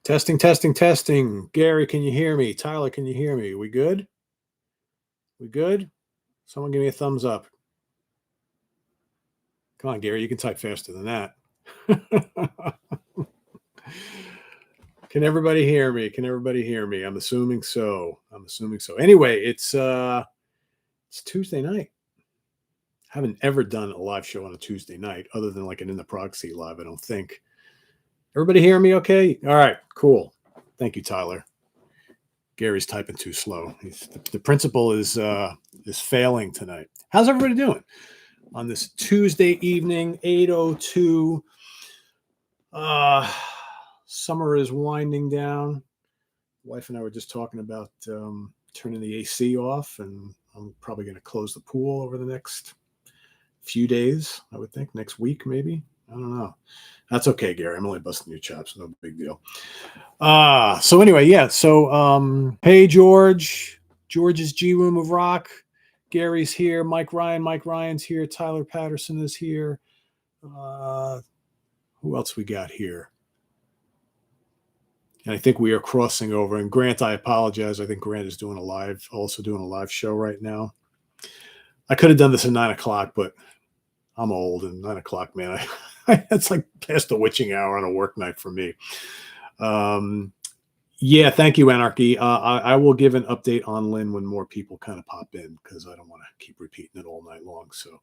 Testing, testing, testing. Gary, can you hear me? Tyler, can you hear me? We good? We good? Someone give me a thumbs up. Come on, Gary, you can type faster than that. Can everybody hear me? Can everybody hear me? I'm assuming so. Anyway, it's Tuesday night. Haven't ever done a live show on a Tuesday night other than like an In the Proxy live, I don't think. Everybody hear me okay? All right, cool. Thank you, Tyler. Gary's typing too slow. The principal is failing tonight. How's everybody doing on this Tuesday evening, 8:02? Summer is winding down. Wife and I were just talking about turning the AC off, and I'm probably going to close the pool over the next few days, I would think. Next week, maybe. I don't know. That's okay, Gary. I'm only busting your chops. No big deal. So anyway, yeah. So, hey, George. George's G Room of Rock. Gary's here. Mike Ryan's here. Tyler Patterson is here. Who else we got here? And I think we are crossing over. And Grant, I apologize. I think Grant is also doing a live show right now. I could have done this at 9 o'clock, but I'm old, and 9 o'clock, man, it's like past the witching hour on a work night for me. Yeah, thank you, Anarchy. I will give an update on Lynn when more people kind of pop in, because I don't want to keep repeating it all night long. So,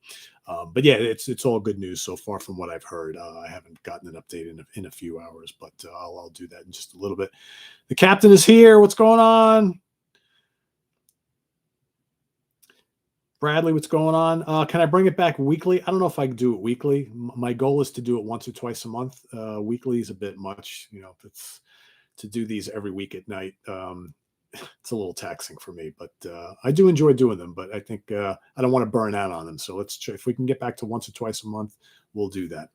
but yeah, it's all good news so far from what I've heard. I haven't gotten an update in a few hours, but I'll do that in just a little bit. The captain is here. What's going on? Bradley, what's going on? Can I bring it back weekly? I don't know if I can do it weekly. My goal is to do it once or twice a month. Weekly is a bit much, it's to do these every week at night. It's a little taxing for me, but I do enjoy doing them, but I think I don't want to burn out on them. So if we can get back to once or twice a month, we'll do that.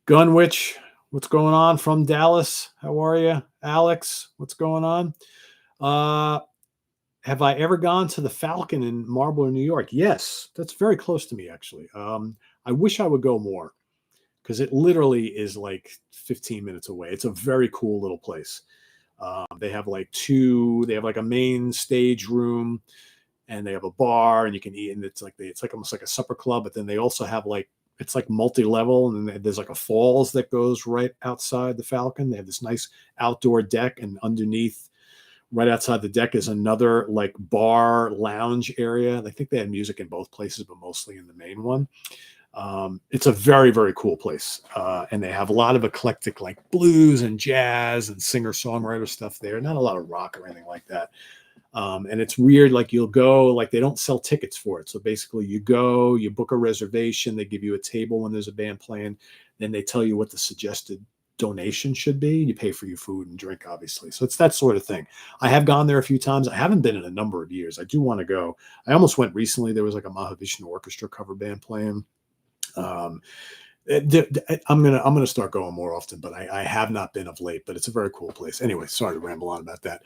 Gunwitch, what's going on from Dallas? How are you? Alex, what's going on? Have I ever gone to the Falcon in Marlborough, New York? Yes, that's very close to me, actually. I wish I would go more, because it literally is like 15 minutes away. It's a very cool little place. They have like a main stage room, and they have a bar, and you can eat, and it's like almost like a supper club, but then they also have it's like multi-level, and then there's like a falls that goes right outside the Falcon. They have this nice outdoor deck, and underneath, right outside the deck, is another like bar lounge area. I think they have music in both places, but mostly in the main one. It's a very, very cool place. And they have a lot of eclectic like blues and jazz and singer-songwriter stuff there. Not a lot of rock or anything like that. And it's weird. Like you'll go, like they don't sell tickets for it. So basically you go, you book a reservation. They give you a table when there's a band playing. Then they tell you what the suggested donation should be. You pay for your food and drink, obviously. So it's that sort of thing. I have gone there a few times. I haven't been in a number of years. I do want to go. I almost went recently. There was like a Mahavishnu Orchestra cover band playing. I'm gonna start going more often, but I have not been of late. But it's a very cool place. Anyway, sorry to ramble on about that.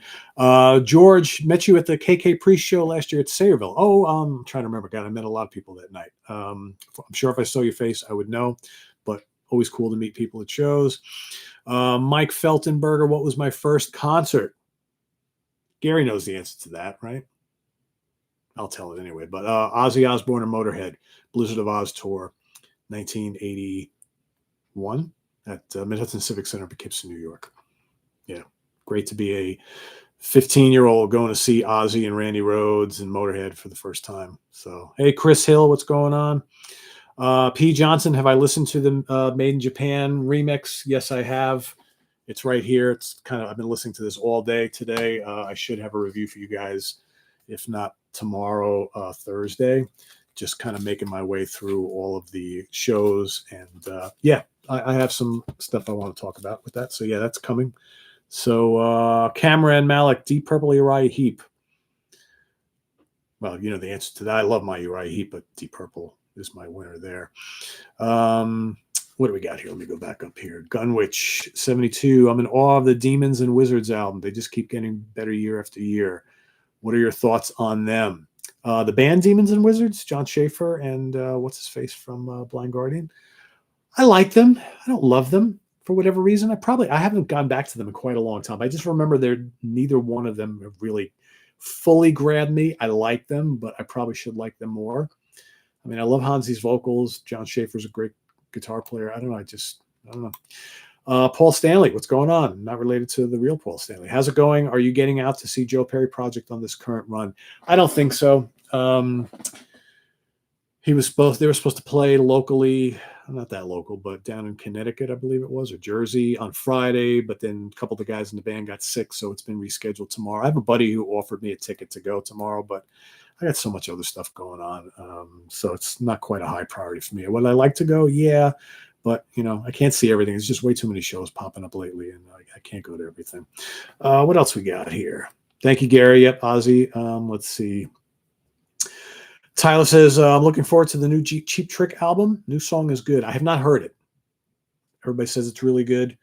George, met you at the KK Priest show last year at Sayreville. Oh, I'm trying to remember. God, I met a lot of people that night. I'm sure if I saw your face, I would know. But always cool to meet people at shows. Mike Feltenberger, what was my first concert? Gary knows the answer to that, right? I'll tell it anyway. But Ozzy Osbourne and Motorhead, Blizzard of Oz tour, 1981 at Manhattan Civic Center, Poughkeepsie, New York. Yeah, great to be a 15-year-old going to see Ozzy and Randy Rhoads and Motorhead for the first time. So, hey, Chris Hill, what's going on? P. Johnson, have I listened to the Made in Japan remix? Yes, I have. It's right here. I've been listening to this all day today. I should have a review for you guys, if not tomorrow, Thursday. Just kind of making my way through all of the shows. And yeah, I have some stuff I want to talk about with that. So yeah, that's coming. So Cameron Malik, Deep Purple Uriah Heep. Well, you know the answer to that. I love my Uriah Heep, but Deep Purple is my winner there. What do we got here? Let me go back up here. Gunwitch 72. I'm in awe of the Demons and Wizards album. They just keep getting better year after year. What are your thoughts on them? The band Demons and Wizards, John Schaefer and what's his face from Blind Guardian. I like them. I don't love them. for whatever reason. I haven't gone back to them in quite a long time. I just remember neither one of them have really fully grabbed me. I like them, but I probably should like them more. I mean, I love Hansi's vocals. John Schaefer's a great guitar player. I don't know. I don't know. Paul Stanley, what's going on? Not related to the real Paul Stanley. How's it going? Are you getting out to see Joe Perry Project on this current run? I don't think so. They were supposed to play locally, not that local, but down in Connecticut, I believe it was, or Jersey on Friday. But then a couple of the guys in the band got sick, so it's been rescheduled tomorrow. I have a buddy who offered me a ticket to go tomorrow, but I got so much other stuff going on. So it's not quite a high priority for me. Would I like to go? Yeah. But, I can't see everything. It's just way too many shows popping up lately, and I can't go to everything. What else we got here? Thank you, Gary. Yep, Ozzy. Let's see. Tyler says, I'm looking forward to the new Cheap Trick album. New song is good. I have not heard it. Everybody says it's really good.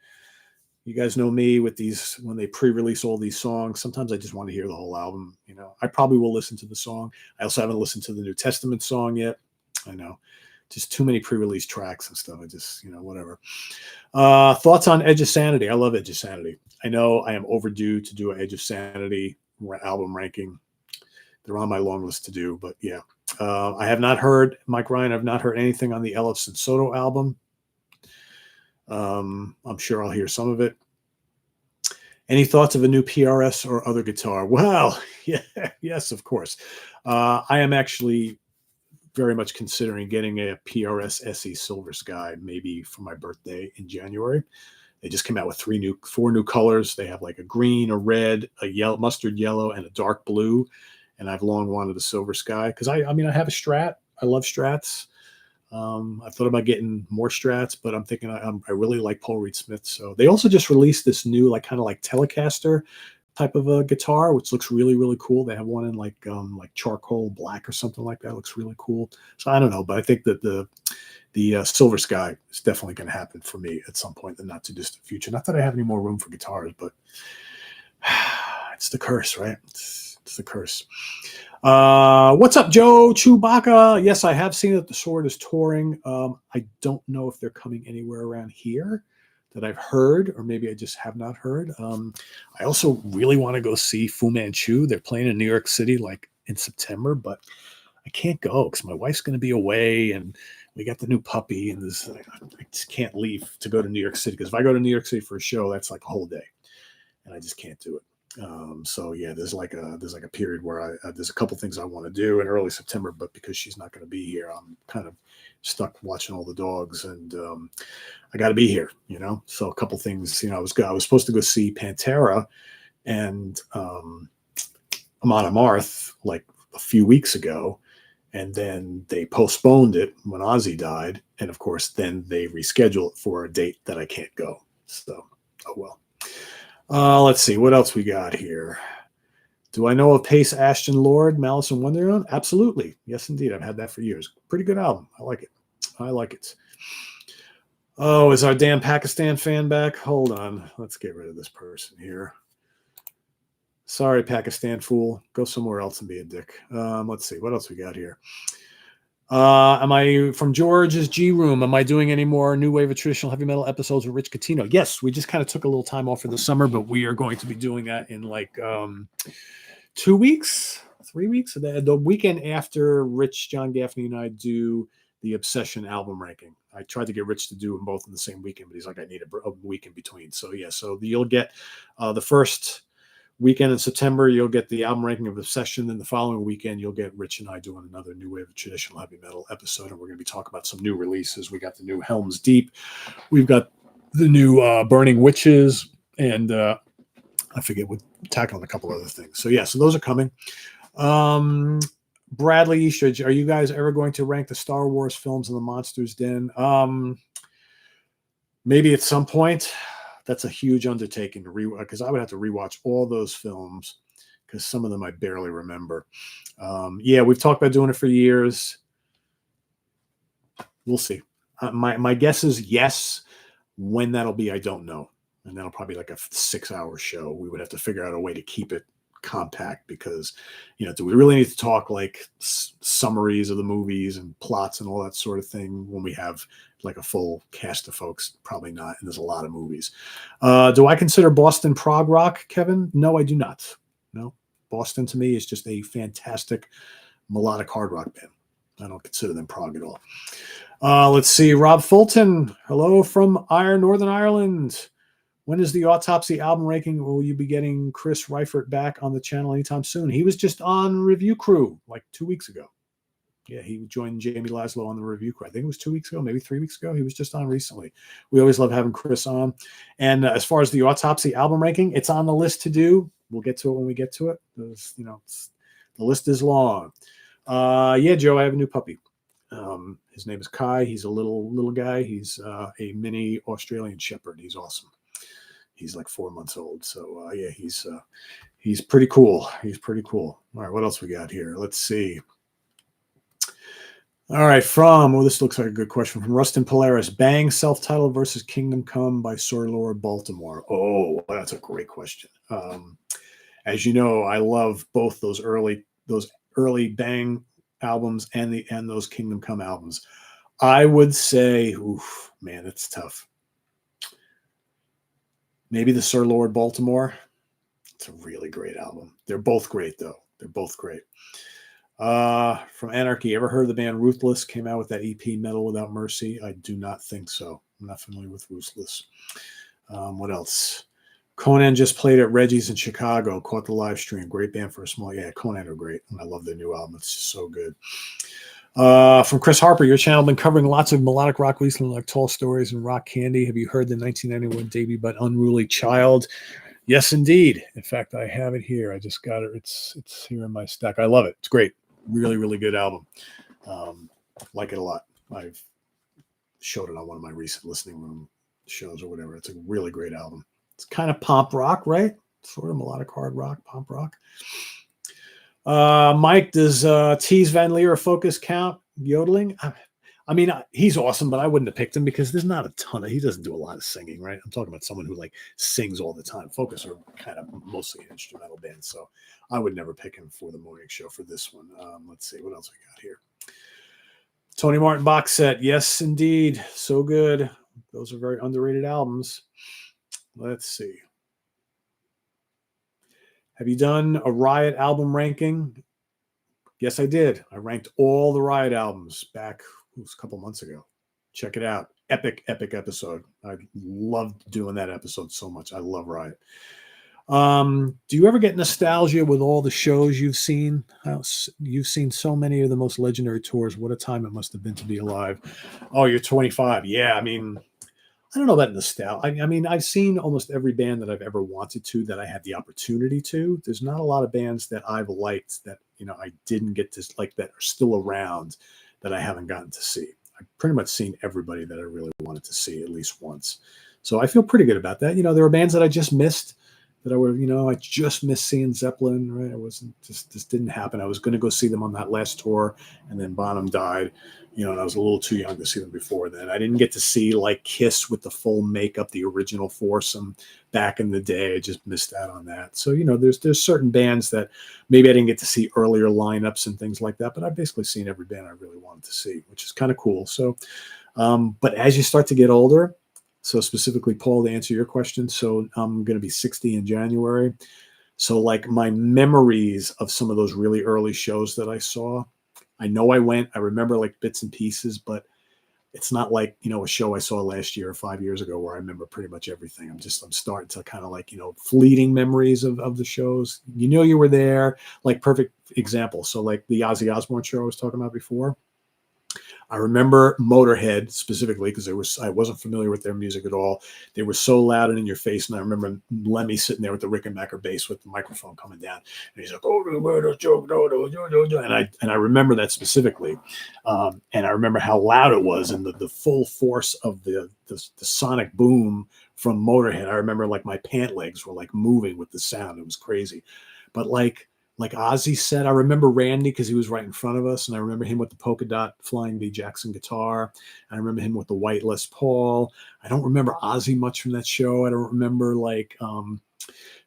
You guys know me with these, when they pre-release all these songs, sometimes I just want to hear the whole album. I probably will listen to the song. I also haven't listened to the New Testament song yet. I know. Just too many pre-release tracks and stuff. I just, whatever. Thoughts on Edge of Sanity? I love Edge of Sanity. I know I am overdue to do an Edge of Sanity album ranking. They're on my long list to do, but yeah. I have not heard, Mike Ryan, I've not heard anything on the Ellefson Soto album. I'm sure I'll hear some of it. Any thoughts of a new PRS or other guitar? Well, yeah, yes, of course. I am actually very much considering getting a PRS SE Silver Sky, maybe for my birthday in January. They just came out with four new colors. They have like a green, a red, a yellow, mustard yellow, and a dark blue. And I've long wanted a Silver Sky because I have a Strat. I love Strats. I thought about getting more Strats, but I'm thinking I really like Paul Reed Smith. So they also just released this new kind of Telecaster type of a guitar, which looks really, really cool. They have one in like charcoal black or something like that. It looks really cool. So I don't know, but I think that the Silver Sky is definitely going to happen for me at some point in the not too distant future. Not that I have any more room for guitars, but it's the curse, right? It's the curse. What's up, Joe Chewbacca? Yes, I have seen that the Sword is touring. I don't know if they're coming anywhere around here that I've heard, or maybe I just have not heard. I also really want to go see Fu Manchu. They're playing in New York City in September, but I can't go because my wife's going to be away and we got the new puppy, and I just can't leave to go to New York City, because if I go to New York City for a show, that's like a whole day, and I just can't do it. So yeah, there's like a period where there's a couple things I want to do in early September, but because she's not going to be here, I'm kind of stuck watching all the dogs, and I got to be here, So a couple things, I was supposed to go see Pantera and Amon Amarth like a few weeks ago, and then they postponed it when Ozzy died, and of course then they rescheduled it for a date that I can't go. So oh well. Let's see what else we got here. Do I know of Pace, Ashton Lord, Malice in Wonderland? Absolutely. Yes, indeed. I've had that for years. Pretty good album. I like it. Oh, is our damn Pakistan fan back? Hold on. Let's get rid of this person here. Sorry, Pakistan fool. Go somewhere else and be a dick. Let's see. What else we got here? Am I from George's G Room? Am I doing any more new wave of traditional heavy metal episodes with Rich Catino? Yes, we just kind of took a little time off for the summer, but we are going to be doing that in 2 weeks, 3 weeks. The weekend after Rich, John Gaffney, and I do the Obsession album ranking. I tried to get Rich to do them both in the same weekend, but he's like, I need a week in between. So yeah, so you'll get the first weekend in September, you'll get the album ranking of Obsession. Then the following weekend, you'll get Rich and I doing another new wave of traditional heavy metal episode, and we're going to be talking about some new releases. We got the new Helm's Deep, we've got the new Burning Witches, and I forget, we're tackling a couple other things. So yeah, so those are coming. Bradley, are you guys ever going to rank the Star Wars films in the Monsters Den? Maybe at some point. That's a huge undertaking to rewatch, because I would have to rewatch all those films, because some of them I barely remember. Yeah, we've talked about doing it for years. We'll see. My guess is yes. When that'll be, I don't know. And that'll probably be like a 6-hour show. We would have to figure out a way to keep it compact, because do we really need to talk like summaries of the movies and plots and all that sort of thing when we have like a full cast of folks. Probably not. And there's a lot of movies. Do I consider Boston prog rock, Kevin? No, I do not. No, Boston to me is just a fantastic melodic hard rock band. I don't consider them prog at all. Let's see. Rob Fulton. Hello from Northern Ireland. When is the Autopsy album ranking? Will you be getting Chris Reifert back on the channel anytime soon? He was just on Review Crew like 2 weeks ago. Yeah, he joined Jamie Laszlo on the Review Crew. I think it was 2 weeks ago, maybe 3 weeks ago. He was just on recently. We always love having Chris on. And as far as the Autopsy album ranking, it's on the list to do. We'll get to it when we get to it. Because, the list is long. Yeah, Joe, I have a new puppy. His name is Kai. He's a little guy. He's a mini Australian Shepherd. He's awesome. He's like 4 months old. So yeah, he's pretty cool. He's pretty cool. All right, what else we got here? Let's see. All right, this looks like a good question from Rustin Polaris. Bang self-titled versus Kingdom Come by Sir Lord Baltimore. Oh, that's a great question. As you know, I love both those early Bang albums and those Kingdom Come albums. I would say, oof, man, it's tough. Maybe the Sir Lord Baltimore. It's a really great album. They're both great, though. They're both great. From Anarchy, ever heard of the band Ruthless? Came out with that EP, Metal Without Mercy. I do not think so. I'm not familiar with Ruthless. What else? Conan just played at Reggie's in Chicago. Caught the live stream. Great band for a small. Yeah, Conan are great. I love their new album. It's just so good. From Chris Harper, your channel been covering lots of melodic rock recently, like Tall Stories and Rock Candy. Have you heard the 1991 debut by Unruly Child? Yes, indeed. In fact, I have it here. I just got it. It's here in my stack. I love it. It's great. Really, really good album. Like it a lot. I've showed it on one of my recent listening room shows or whatever. It's a really great album. It's kind of pop rock, right? Sort of melodic hard rock, pop rock. Mike, does Tease Van Leer Focus count yodeling? I mean, he's awesome, but I wouldn't have picked him because there's not a ton of, he doesn't do a lot of singing, right? I'm talking about someone who like sings all the time. Focus are kind of mostly an instrumental band, so I would never pick him for the morning show for this one. Let's see, what else we got here? Tony Martin box set. Yes, indeed. So good. Those are very underrated albums. Let's see. Have you done a Riot album ranking? Yes, I did. I ranked all the Riot albums back a couple months ago. Check it out. Epic episode. I loved doing that episode so much. I love Riot. Do you ever get nostalgia with all the shows you've seen? You've seen so many of the most legendary tours. What a time it must have been to be alive. Oh, you're 25. Yeah, I mean, I don't know about nostalgia. I mean, I've seen almost every band that I've ever wanted to, that I had the opportunity to. There's not a lot of bands that I've liked that, I didn't get to like, that are still around that I haven't gotten to see. I've pretty much seen everybody that I really wanted to see at least once. So I feel pretty good about that. There were bands that I just missed that I just missed seeing Zeppelin, right? I wasn't, this didn't happen. I was going to go see them on that last tour, and then Bonham died, and I was a little too young to see them before then. I didn't get to see like Kiss with the full makeup, the original foursome back in the day. I just missed out on that. So, there's certain bands that maybe I didn't get to see earlier lineups and things like that, but I've basically seen every band I really wanted to see, which is kind of cool. So, but as you start to get older, so specifically, Paul, to answer your question, so I'm going to be 60 in January. So like my memories of some of those really early shows that I saw, I know I went, I remember like bits and pieces, but it's not like, a show I saw last year or 5 years ago where I remember pretty much everything. I'm starting to kind of like, fleeting memories of the shows. You were there, like perfect example. So like the Ozzy Osbourne show I was talking about before. I remember Motorhead specifically because I wasn't familiar with their music at all. They were so loud and in your face. And I remember Lemmy sitting there with the Rickenbacker bass with the microphone coming down. And he's like, and I remember that specifically. And I remember how loud it was and the full force of the sonic boom from Motorhead. I remember like my pant legs were like moving with the sound. It was crazy. But like Ozzy said, I remember Randy because he was right in front of us, and I remember him with the polka dot Flying V Jackson guitar. I remember him with the white Les Paul. I don't remember Ozzy much from that show. I don't remember like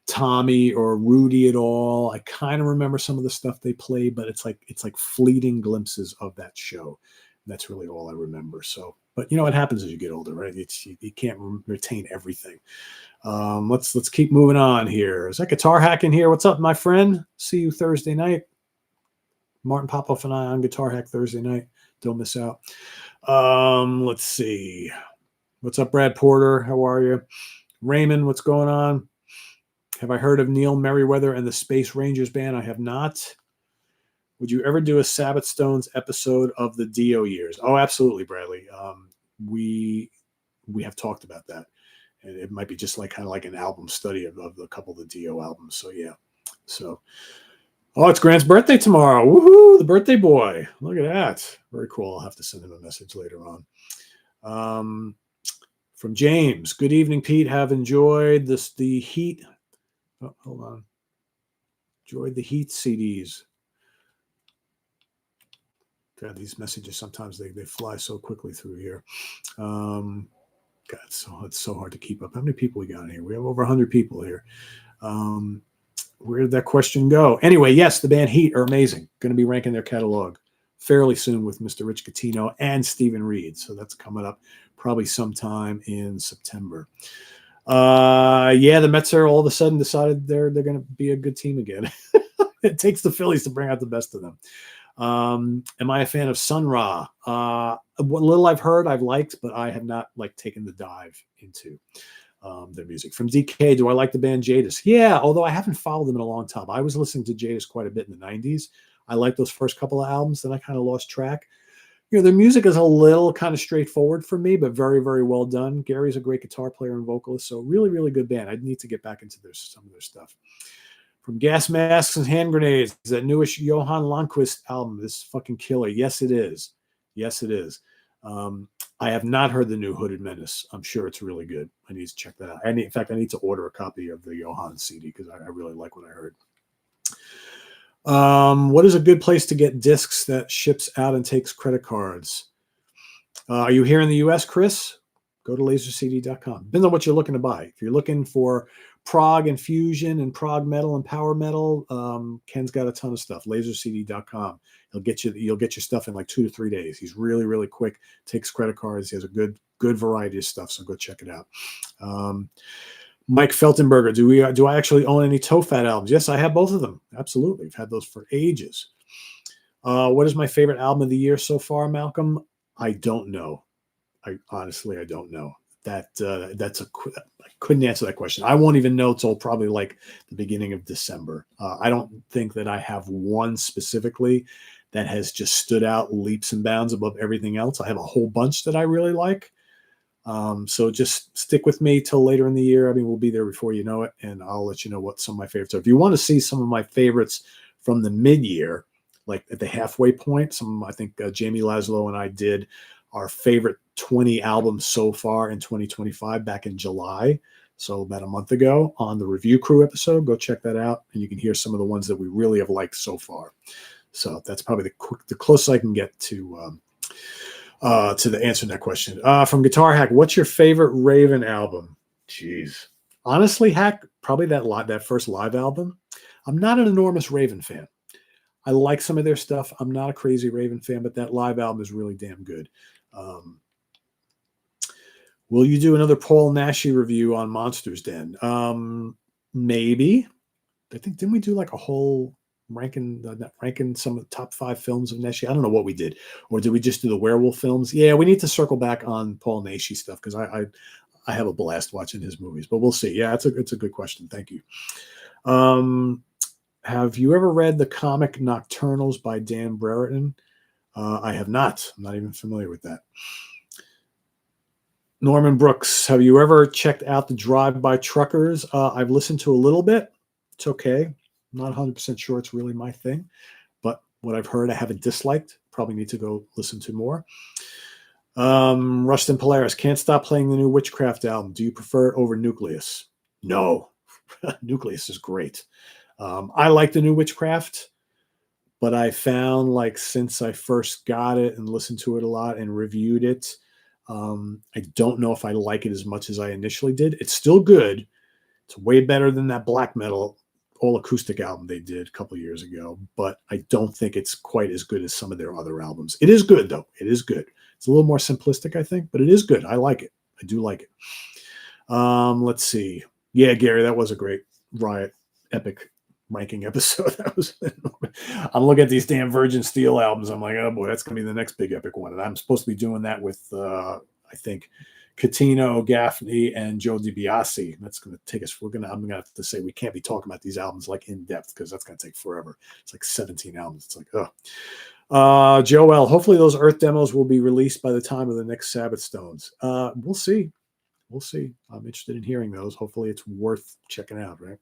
Tommy or Rudy at all. I kind of remember some of the stuff they played, but it's like fleeting glimpses of that show. That's really all I remember. So But you know what happens as you get older, right? You can't retain everything. Let's keep moving on here. Is that Guitar Hack in here? What's up, my friend? See you Thursday night. Martin Popoff and I on Guitar Hack Thursday night. Don't miss out. Let's see. What's up, Brad Porter? How are you? Raymond, what's going on? Have I heard of Neil Merriweather and the Space Rangers band? I have not. Would you ever do a Sabbath Stones episode of the Dio years? Oh, absolutely, Bradley. We have talked about that. And it might be just like kind of like an album study of a couple of the Dio albums. So, yeah. So, oh, it's Grant's birthday tomorrow. Woohoo, the birthday boy. Look at that. Very cool. I'll have to send him a message later on. From James. Good evening, Pete. Have enjoyed the Heat. Oh, hold on. Enjoyed the Heat CDs. God, these messages, sometimes they fly so quickly through here. God, it's so hard to keep up. How many people we got in here? We have over 100 people here. Where did that question go? Anyway, yes, the band Heat are amazing. Going to be ranking their catalog fairly soon with Mr. Rich Catino and Stephen Reed. So that's coming up probably sometime in September. Yeah, the Mets are all of a sudden decided they're going to be a good team again. It takes the Phillies to bring out the best of them. Am I a fan of Sun Ra? What little I've heard, I've liked, but I have not taken the dive into their music. From DK, do I like the band Jadis? Yeah, although I haven't followed them in a long time. I was listening to Jadis quite a bit in the 90s. I liked those first couple of albums, then I kind of lost track. Their music is a little kind of straightforward for me, but very, very well done. Gary's a great guitar player and vocalist, so really, really good band. I need to get back into some of their stuff. From Gas Masks and Hand Grenades, that newish Johan Lundquist album is fucking killer. Yes, it is. Yes, it is. I have not heard the new Hooded Menace. I'm sure it's really good. I need to check that out. In fact, I need to order a copy of the Johan CD because I really like what I heard. What is a good place to get discs that ships out and takes credit cards? Are you here in the U.S., Chris? Go to lasercd.com. Depends on what you're looking to buy. If you're looking for prog and fusion and prog metal and power metal, Ken's got a ton of stuff. Lasercd.com. You'll get your stuff in like 2 to 3 days. He's really, really quick. Takes credit cards. He has a good variety of stuff. So go check it out. Mike Feltenberger, do I actually own any Tofat albums? Yes, I have both of them. Absolutely. I've had those for ages. What is my favorite album of the year so far, Malcolm? I don't know. I don't know. I couldn't answer that question. I won't even know till probably like the beginning of December. I don't think that I have one specifically that has just stood out leaps and bounds above everything else. I have a whole bunch that I really like. So just stick with me till later in the year. I mean, we'll be there before you know it, and I'll let you know what some of my favorites are. If you want to see some of my favorites from the mid-year, like at the halfway point, I think Jamie Laszlo and I did our favorite 20 albums so far in 2025 back in July. So about a month ago on the Review Crew episode. Go check that out, and you can hear some of the ones that we really have liked so far. So that's probably the closest I can get to the answer to that question. From Guitar Hack, what's your favorite Raven album? Jeez. Honestly, Hack, probably that first live album. I'm not an enormous Raven fan. I like some of their stuff. I'm not a crazy Raven fan, but that live album is really damn good. Will you do another Paul Naschy review on Monsters Den? Maybe. I think, didn't we do like a whole ranking some of the top 5 films of Naschy? I don't know what we did. Or did we just do the werewolf films? Yeah, we need to circle back on Paul Naschy stuff because I have a blast watching his movies, but we'll see. Yeah, it's a good question. Thank you. Have you ever read the comic Nocturnals by Dan Brereton? I have not. I'm not even familiar with that. Norman Brooks, have you ever checked out the Drive-By Truckers? I've listened to a little bit. It's okay. I'm not 100% sure it's really my thing, but what I've heard I haven't disliked. Probably need to go listen to more. Rustin Polaris, can't stop playing the new Witchcraft album. Do you prefer it over Nucleus? No. Nucleus is great. I like the new Witchcraft, but I found since I first got it and listened to it a lot and reviewed it, I don't know if I like it as much as I initially did. It's still good. It's way better than that black metal all acoustic album they did a couple years ago, but I don't think it's quite as good as some of their other albums. It is good though. It is good. It's a little more simplistic, I think, but it is good. I like it. I do like it. Let's see. Yeah, Gary, that was a great Riot epic ranking episode. That was. I'm looking at these damn Virgin Steel albums. I'm like, oh boy, that's gonna be the next big epic one. And I'm supposed to be doing that with I think Catino, Gaffney, and Joe DiBiase. That's going to take us. I'm going to have to say we can't be talking about these albums like in depth because that's going to take forever. It's like 17 albums. It's like, Joel, hopefully those Earth demos will be released by the time of the next Sabbath Stones. We'll see. We'll see. I'm interested in hearing those. Hopefully it's worth checking out, right?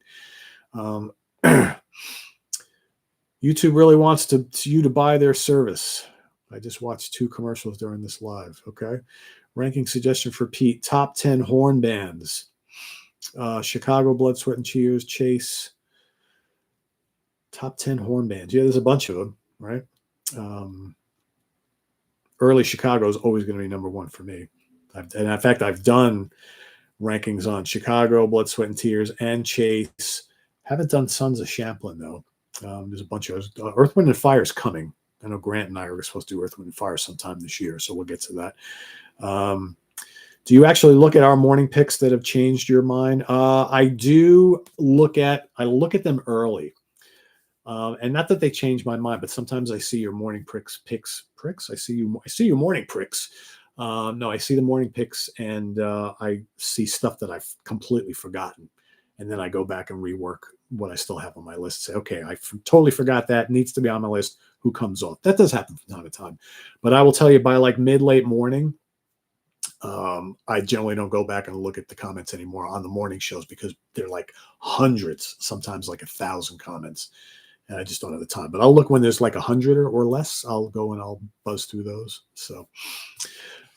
YouTube really wants you to buy their service. I just watched 2 commercials during this live. Okay. Ranking suggestion for Pete: top 10 horn bands. Chicago, Blood, Sweat, and Tears, Chase. Top 10 horn bands. Yeah, there's a bunch of them, right? Early Chicago is always going to be number 1 for me. And in fact, I've done rankings on Chicago, Blood, Sweat, and Tears, and Chase. Haven't done Sons of Champlin, though. There's a bunch of Earth, Wind, and Fire is coming. I know Grant and I are supposed to do Earth, Wind, and Fire sometime this year, so we'll get to that. Do you actually look at our morning picks that have changed your mind? I do look at them early. And not that they change my mind, but sometimes I see your morning picks. I see your morning picks. No, I see the morning picks and I see stuff that I've completely forgotten. And then I go back and rework what I still have on my list. Say, okay, I totally forgot that. Needs to be on my list. Who comes off? That does happen from time to time. But I will tell you, by like late morning, I generally don't go back and look at the comments anymore on the morning shows because they're like hundreds, sometimes like 1,000 comments. And I just don't have the time. But I'll look when there's like 100 or less. I'll go and I'll buzz through those. So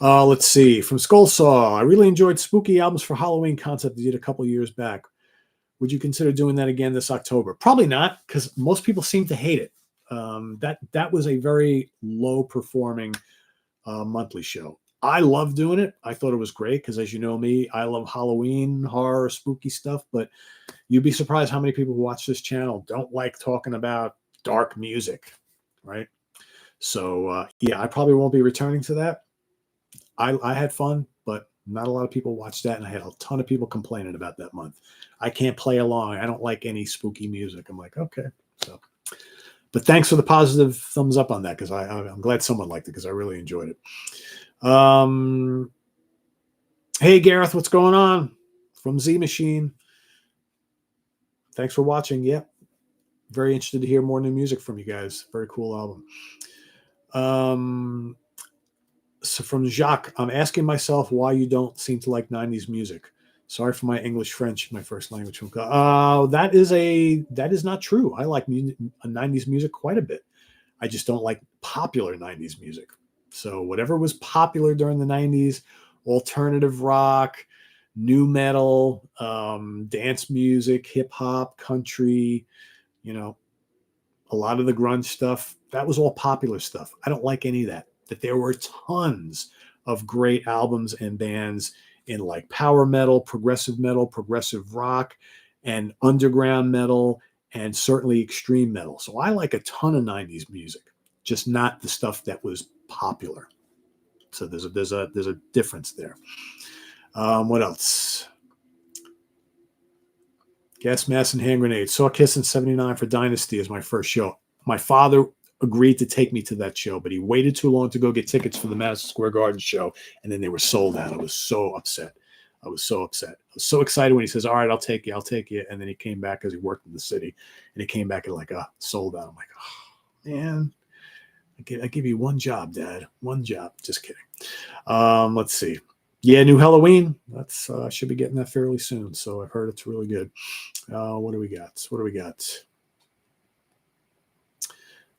let's see. From Skullsaw, I really enjoyed Spooky Albums for Halloween concept you did a couple years back. Would you consider doing that again this October? Probably not, because most people seem to hate it. That was a very low performing monthly show. I love doing it. I thought it was great because, as you know me, I love Halloween, horror, spooky stuff. But you'd be surprised how many people who watch this channel don't like talking about dark music, right? So, yeah, I probably won't be returning to that. I had fun, but not a lot of people watched that, and I had a ton of people complaining about that month. I can't play along. I don't like any spooky music. I'm like, okay. So, but thanks for the positive thumbs up on that because I'm glad someone liked it because I really enjoyed it. Hey, Gareth, what's going on? From Z Machine. Thanks for watching. Yep. Very interested to hear more new music from you guys. Very cool album. So from Jacques, I'm asking myself why you don't seem to like 90s music. Sorry for my English, French, my first language. That is not true. I like 90s music quite a bit. I just don't like popular 90s music. So whatever was popular during the 90s, alternative rock, new metal, dance music, hip hop, country, a lot of the grunge stuff, that was all popular stuff. I don't like any of that. That there were tons of great albums and bands in like power metal, progressive rock, and underground metal, and certainly extreme metal. So I like a ton of 90s music, just not the stuff that was popular. So there's a difference there. What else? Gas Mask and Hand Grenades. Saw Kiss in '79 for Dynasty as my first show. My father agreed to take me to that show, but he waited too long to go get tickets for the Madison Square Garden show, and then they were sold out. I was so upset. I was so excited when he says, all right, I'll take you. And then he came back because he worked in the city, and he came back and like, sold out. I'm like, oh, man, I give you one job, Dad. One job. Just kidding. Let's see. Yeah, new Halloween. That's should be getting that fairly soon. So I've heard it's really good. What do we got?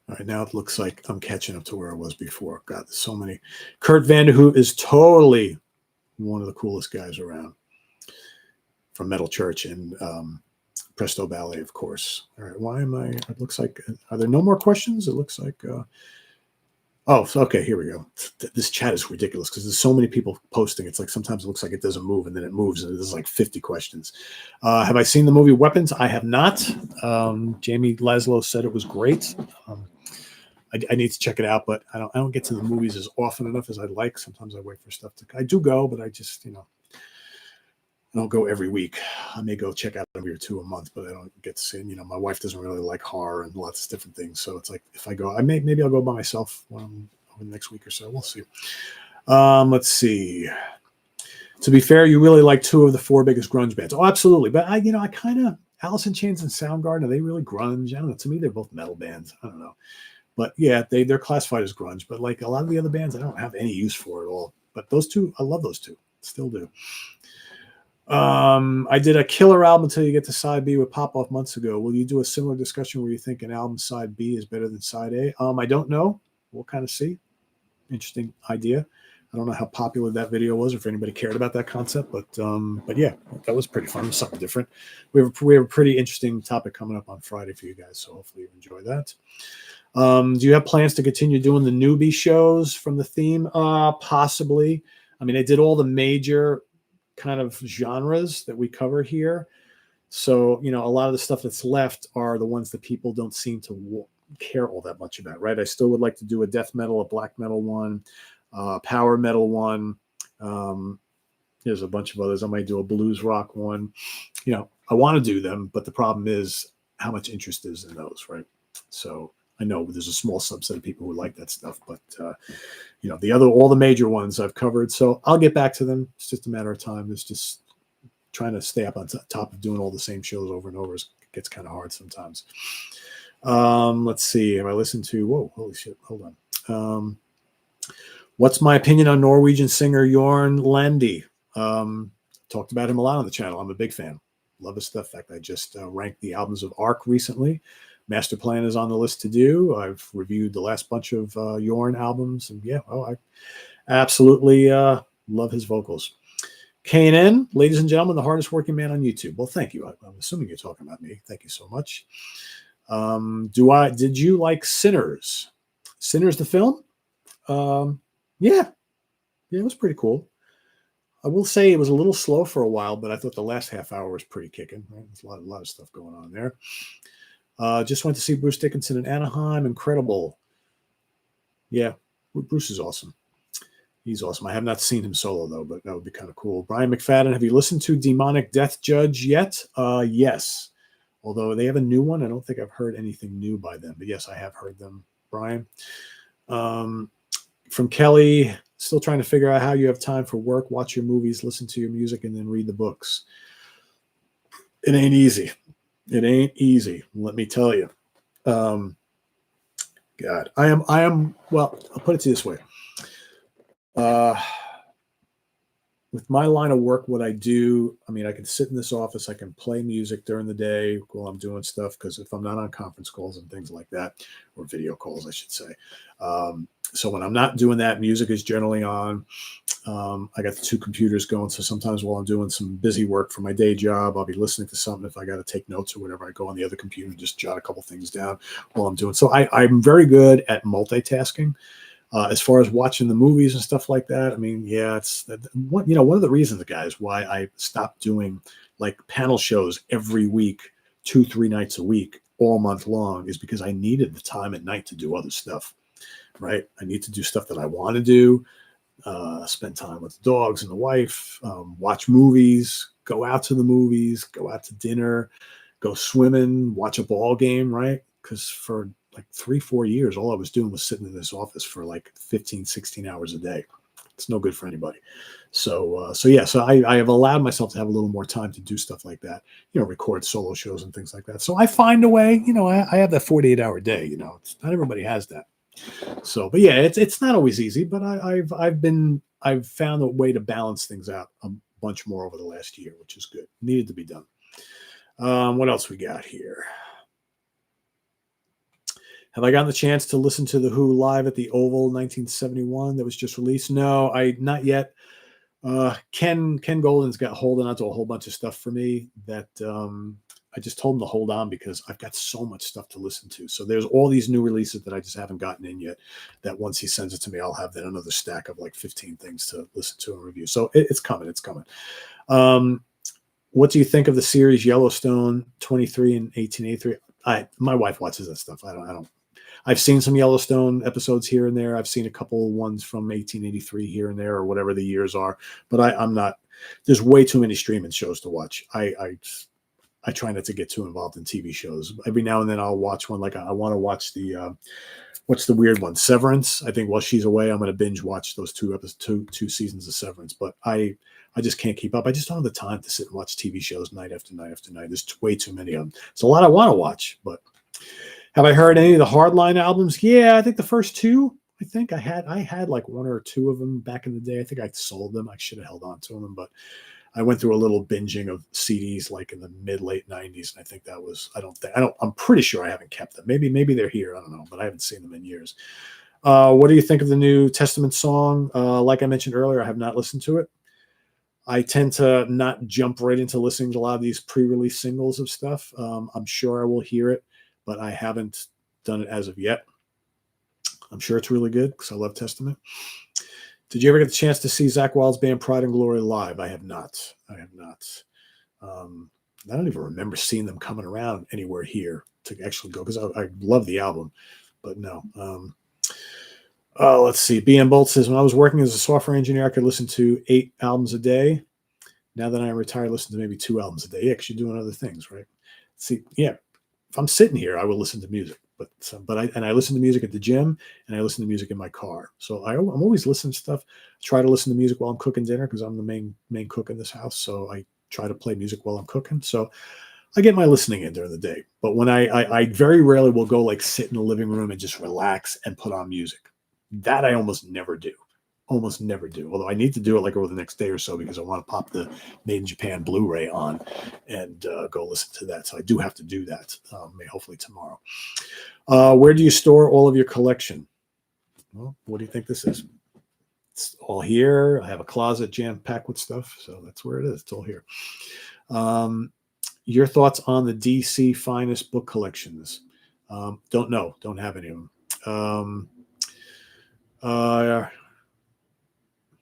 All right, now it looks like I'm catching up to where I was before. God, there's so many. Kurt Vanderhoot is totally one of the coolest guys around from Metal Church and Presto Ballet, of course. All right, why am I? It looks like, are there no more questions? It looks like, Oh, so okay, here we go. This chat is ridiculous because there's so many people posting. It's like sometimes it looks like it doesn't move and then it moves, and there's like 50 questions. Have I seen the movie Weapons? I have not. Jamie Laszlo said it was great. I need to check it out, but I don't get to the movies as often enough as I'd like. Sometimes I wait for stuff to. I do go, but I just I don't go every week. I may go check out a movie or two a month, but I don't get to see. My wife doesn't really like horror and lots of different things. So it's like if I go, maybe I'll go by myself over the next week or so. We'll see. Let's see. To be fair, you really like two of the four biggest grunge bands. Oh, absolutely. But I kind of Alice in Chains and Soundgarden. Are they really grunge? I don't know. To me, they're both metal bands. I don't know. But yeah, they're classified as grunge. But like a lot of the other bands, I don't have any use for at all. But those two, I love those two. Still do. I did a killer album until you get to side B with Pop Off months ago. Will you do a similar discussion where you think an album side B is better than side A? I don't know. We'll kind of see. Interesting idea. I don't know how popular that video was, or if anybody cared about that concept, but yeah, that was pretty fun. It was something different. We have a pretty interesting topic coming up on Friday for you guys, so hopefully you enjoy that. Do you have plans to continue doing the newbie shows from the theme? Possibly. I mean, I did all the major kind of genres that we cover here. So, a lot of the stuff that's left are the ones that people don't seem to care all that much about, right? I still would like to do a death metal, a black metal one, power metal one. There's a bunch of others. I might do a blues rock one. I want to do them, but the problem is how much interest is in those, right? So I know there's a small subset of people who like that stuff, but all the major ones I've covered. So I'll get back to them. It's just a matter of time. It's just trying to stay up on top of doing all the same shows over and over. It gets kind of hard sometimes. Let's see. Have I listened to? Whoa, holy shit! Hold on. What's my opinion on Norwegian singer Jorn Landi? Talked about him a lot on the channel. I'm a big fan. Love his stuff. In fact, I just ranked the albums of Ark recently. Master Plan is on the list to do. I've reviewed the last bunch of Jorn albums, and yeah, I absolutely love his vocals. K&N, ladies and gentlemen, the hardest working man on YouTube. Well, thank you. I'm assuming you're talking about me. Thank you so much. Did you like Sinners? Sinners, the film? Yeah, it was pretty cool. I will say it was a little slow for a while, but I thought the last half hour was pretty kicking. Right? There's a lot of stuff going on there. Just went to see Bruce Dickinson in Anaheim. Incredible. Yeah, Bruce is awesome. He's awesome. I have not seen him solo, though, but that would be kind of cool. Brian McFadden, have you listened to Demonic Death Judge yet? Yes. Although they have a new one. I don't think I've heard anything new by them. But yes, I have heard them, Brian. From Kelly, still trying to figure out how you have time for work, watch your movies, listen to your music, and then read the books. It ain't easy. It ain't easy. Let me tell you. God, I am, well, I'll put it to you this way. With my line of work, what I do, I mean, I can sit in this office, I can play music during the day while I'm doing stuff, because if I'm not on conference calls and things like that, or video calls, I should say. So when I'm not doing that, music is generally on. I got the two computers going, so sometimes while I'm doing some busy work for my day job, I'll be listening to something. If I got to take notes or whatever, I go on the other computer and just jot a couple things down while I'm doing. So I'm very good at multitasking. As far as watching the movies and stuff like that, I mean, yeah, it's one of the reasons, guys, why I stopped doing like panel shows every week, 2-3 nights a week, all month long, is because I needed the time at night to do other stuff, right? I need to do stuff that I want to do, spend time with the dogs and the wife, watch movies, go out to the movies, go out to dinner, go swimming, watch a ball game, right? Because for like 3-4 years, all I was doing was sitting in this office for like 15-16 hours a day. It's no good for anybody. So I have allowed myself to have a little more time to do stuff like that, record solo shows and things like that. So I find a way, I have that 48-hour day, not everybody has that. So, but yeah, it's not always easy, but I've found a way to balance things out a bunch more over the last year, which is good. Needed to be done. What else we got here? Have I gotten the chance to listen to The Who live at the Oval 1971 that was just released? No, not yet. Ken Golden's got holding onto a whole bunch of stuff for me that I just told him to hold on because I've got so much stuff to listen to. So there's all these new releases that I just haven't gotten in yet, that once he sends it to me, I'll have that another stack of like 15 things to listen to and review. So it's coming. It's coming. What do you think of the series Yellowstone 23 and 1883? My wife watches that stuff. I don't. I've seen some Yellowstone episodes here and there. I've seen a couple ones from 1883 here and there, or whatever the years are. But I'm not. There's way too many streaming shows to watch. I try not to get too involved in TV shows. Every now and then I'll watch one. Like I want to watch the what's the weird one? Severance. I think while she's away, I'm going to binge watch those two seasons of Severance. But I just can't keep up. I just don't have the time to sit and watch TV shows night after night after night. There's way too many of them. It's a lot I want to watch. But have I heard any of the Hardline albums? Yeah, I think the first two. I think I had like one or two of them back in the day. I think I sold them. I should have held on to them, but I went through a little binging of CDs like in the late 90s. And I think that was, I'm pretty sure I haven't kept them. Maybe they're here. I don't know, but I haven't seen them in years. What do you think of the new Testament song? Like I mentioned earlier, I have not listened to it. I tend to not jump right into listening to a lot of these pre-release singles of stuff. I'm sure I will hear it, but I haven't done it as of yet. I'm sure it's really good because I love Testament. Did you ever get the chance to see Zakk Wylde's band Pride and Glory live? I have not. I don't even remember seeing them coming around anywhere here to actually go, because I love the album, but no. Let's see. BM Bolt says, when I was working as a software engineer, I could listen to 8 albums a day. Now that I'm retired, I listen to maybe 2 albums a day. Yeah, because you're doing other things, right? See, yeah. If I'm sitting here, I will listen to music. But I listen to music at the gym, and I listen to music in my car. So I'm always listening to stuff. I try to listen to music while I'm cooking dinner because I'm the main cook in this house. So I try to play music while I'm cooking. So I get my listening in during the day. But when I very rarely will go like sit in the living room and just relax and put on music. That I almost never do. Although I need to do it like over the next day or so because I want to pop the Made in Japan Blu-ray on and go listen to that. So I do have to do that. Hopefully tomorrow. Where do you store all of your collection? Well, what do you think this is? It's all here. I have a closet jam-packed with stuff. So that's where it is. It's all here. Your thoughts on the DC Finest book collections? Don't know. Don't have any of them.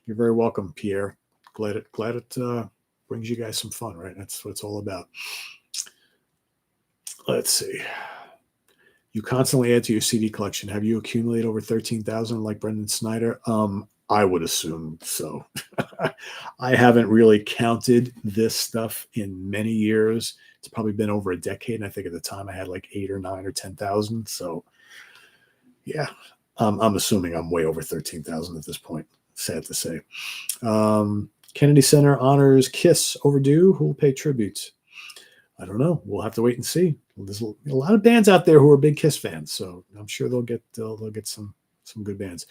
You're very welcome, Pierre. Glad it brings you guys some fun, right? That's what it's all about. Let's see. You constantly add to your CD collection. Have you accumulated over 13,000 like Brendan Snyder? I would assume so. I haven't really counted this stuff in many years. It's probably been over a decade, and I think at the time I had like 8 or 9 or 10,000. So, yeah, I'm assuming I'm way over 13,000 at this point. Sad to say. Kennedy Center honors Kiss overdue. Who will pay tribute? I don't know. We'll have to wait and see. There's a lot of bands out there who are big Kiss fans, so I'm sure they'll get some good bands.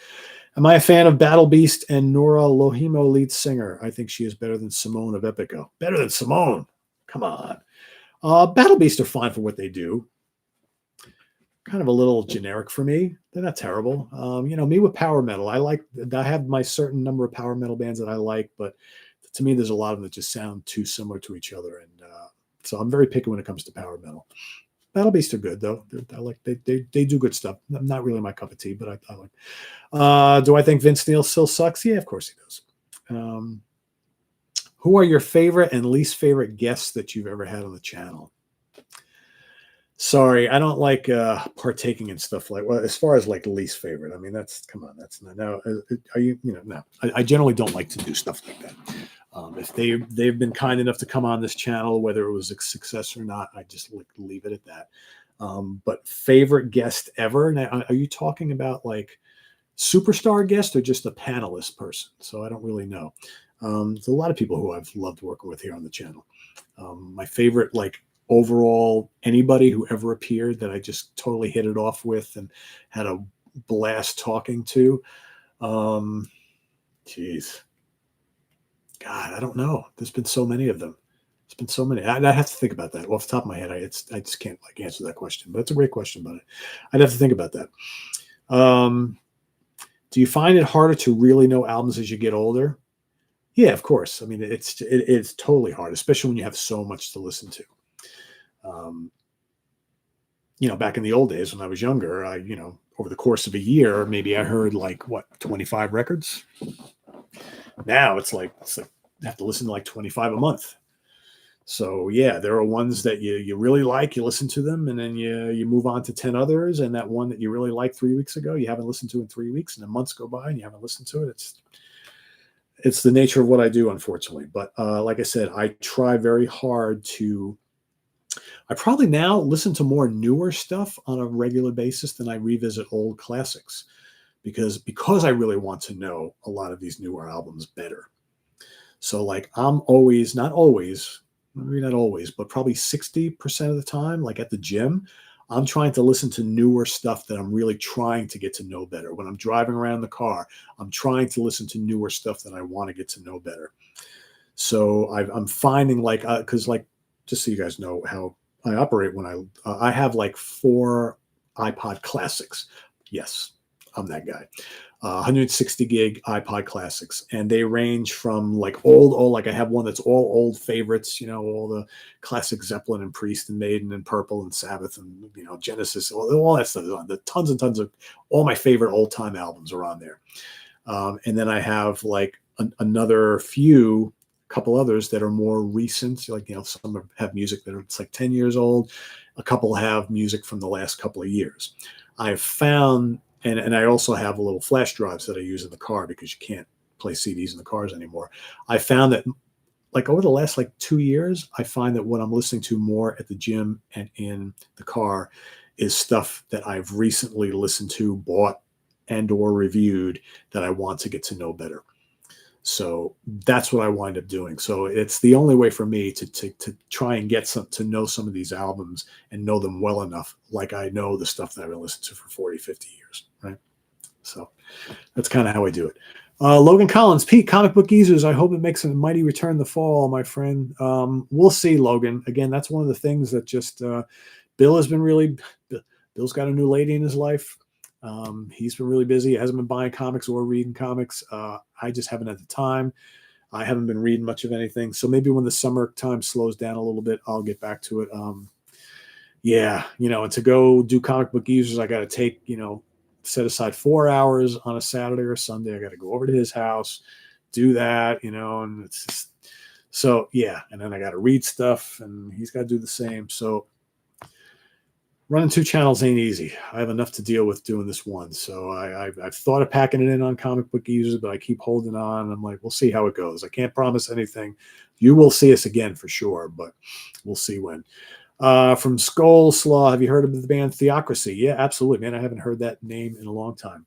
Am I a fan of Battle Beast and Nora Lohimo lead singer? I think she is better than Simone of Epico. Better than Simone? Come on. Battle Beast are fine for what they do. Kind of a little generic for me. They're not terrible. Me with power metal, I have my certain number of power metal bands that I like, but to me, there's a lot of them that just sound too similar to each other. And so I'm very picky when it comes to power metal. Battle Beast are good though. They do good stuff. Not really my cup of tea, but I like. Do I think Vince Neil still sucks? Yeah, of course he does. Who are your favorite and least favorite guests that you've ever had on the channel? Sorry, I don't like partaking in stuff like, well, as far as like least favorite. I mean, that's not now. Are you, no, I generally don't like to do stuff like that. If they've been kind enough to come on this channel, whether it was a success or not, I just leave it at that. But favorite guest ever? Now, are you talking about like superstar guest or just a panelist person? So I don't really know. There's a lot of people who I've loved working with here on the channel. My favorite, like, overall, anybody who ever appeared that I just totally hit it off with and had a blast talking to. Geez. God, I don't know. There's been so many of them. It's been so many. I have to think about that. Off the top of my head, I just can't like answer that question. But it's a great question, but I'd have to think about that. Do you find it harder to really know albums as you get older? Yeah, of course. I mean, it's totally hard, especially when you have so much to listen to. Um, Back in the old days when I was younger, over the course of a year, maybe I heard like what 25 records. Now it's like I have to listen to like 25 a month. So yeah, there are ones that you really like, you listen to them, and then you move on to 10 others, and that one that you really liked 3 weeks ago, you haven't listened to in 3 weeks, and then months go by and you haven't listened to it. It's the nature of what I do, unfortunately. But like I said, I try very hard to. I probably now listen to more newer stuff on a regular basis than I revisit old classics because I really want to know a lot of these newer albums better. So like I'm always, not always, maybe not always, but probably 60% of the time, like at the gym, I'm trying to listen to newer stuff that I'm really trying to get to know better. When I'm driving around the car, I'm trying to listen to newer stuff that I want to get to know better. So I'm finding like, because like, just so you guys know how I operate when I have like 4 iPod classics. Yes, I'm that guy. 160 gig iPod classics, and they range from like old, like I have one that's all old favorites, all the classic Zeppelin and Priest and Maiden and Purple and Sabbath and Genesis, all that stuff is on. The tons and tons of all my favorite old time albums are on there. And then I have like another couple others that are more recent, like some have music that it's like 10 years old. A couple have music from the last couple of years. I've found. And I also have little flash drives that I use in the car because you can't play CDs in the cars anymore. I found that like over the last like 2 years, I find that what I'm listening to more at the gym and in the car is stuff that I've recently listened to, bought, and or reviewed that I want to get to know better. So that's what I wind up doing. So it's the only way for me to try and get to know some of these albums and know them well enough, like I know the stuff that I've been listening to for 40, 50 years, right? So that's kind of how I do it. Logan Collins, Pete, Comic Book Geezers, I hope it makes a mighty return the fall, my friend. We'll see, Logan. Again, that's one of the things that just Bill's got a new lady in his life. He's been really busy. He hasn't been buying comics or reading comics. I just haven't had the time. I haven't been reading much of anything. So maybe when the summertime slows down a little bit, I'll get back to it. And to go do Comic Book Users, I got to take, set aside 4 hours on a Saturday or Sunday. I got to go over to his house, do that, and it's just, so yeah. And then I got to read stuff and he's got to do the same. So running 2 channels ain't easy. I have enough to deal with doing this one. So I've thought of packing it in on Comic Book Users, but I keep holding on. I'm like, we'll see how it goes. I can't promise anything. You will see us again for sure, but we'll see when. From Skull Slaw, have you heard of the band Theocracy? Yeah, absolutely, man. I haven't heard that name in a long time.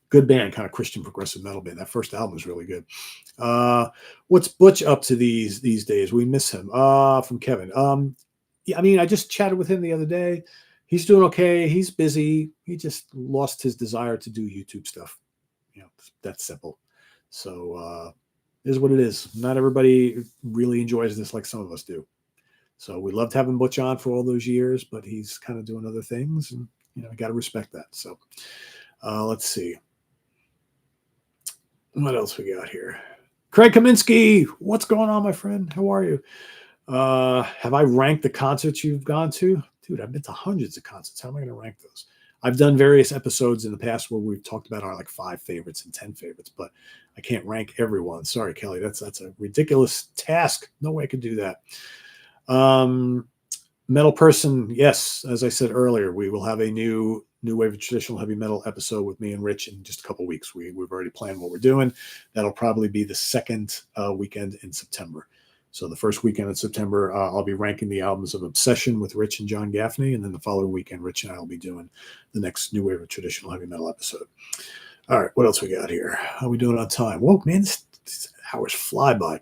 Good band, kind of Christian progressive metal band. That first album is really good. What's Butch up to these days? We miss him. From Kevin. Yeah, I mean, I just chatted with him the other day. He's doing okay. He's busy. He just lost his desire to do YouTube stuff. That's simple. So it is what it is. Not everybody really enjoys this like some of us do. So we loved having Butch on for all those years, but he's kind of doing other things, and you got to respect that. So let's see. What else we got here? Craig Kaminsky, what's going on, my friend? How are you? Have I ranked the concerts you've gone to? Dude, I've been to hundreds of concerts. How am I going to rank those? I've done various episodes in the past where we've talked about our like 5 favorites and 10 favorites, but I can't rank everyone. Sorry, Kelly. That's a ridiculous task. No way I could do that. Metal Person, yes, as I said earlier, we will have a new wave of traditional heavy metal episode with me and Rich in just a couple of weeks. We've already planned what we're doing. That'll probably be the second weekend in September. So the first weekend in September, I'll be ranking the albums of Obsession with Rich and John Gaffney, and then the following weekend, Rich and I will be doing the next new wave of traditional heavy metal episode. All right, what else we got here? How are we doing on time? Whoa, man, these hours fly by.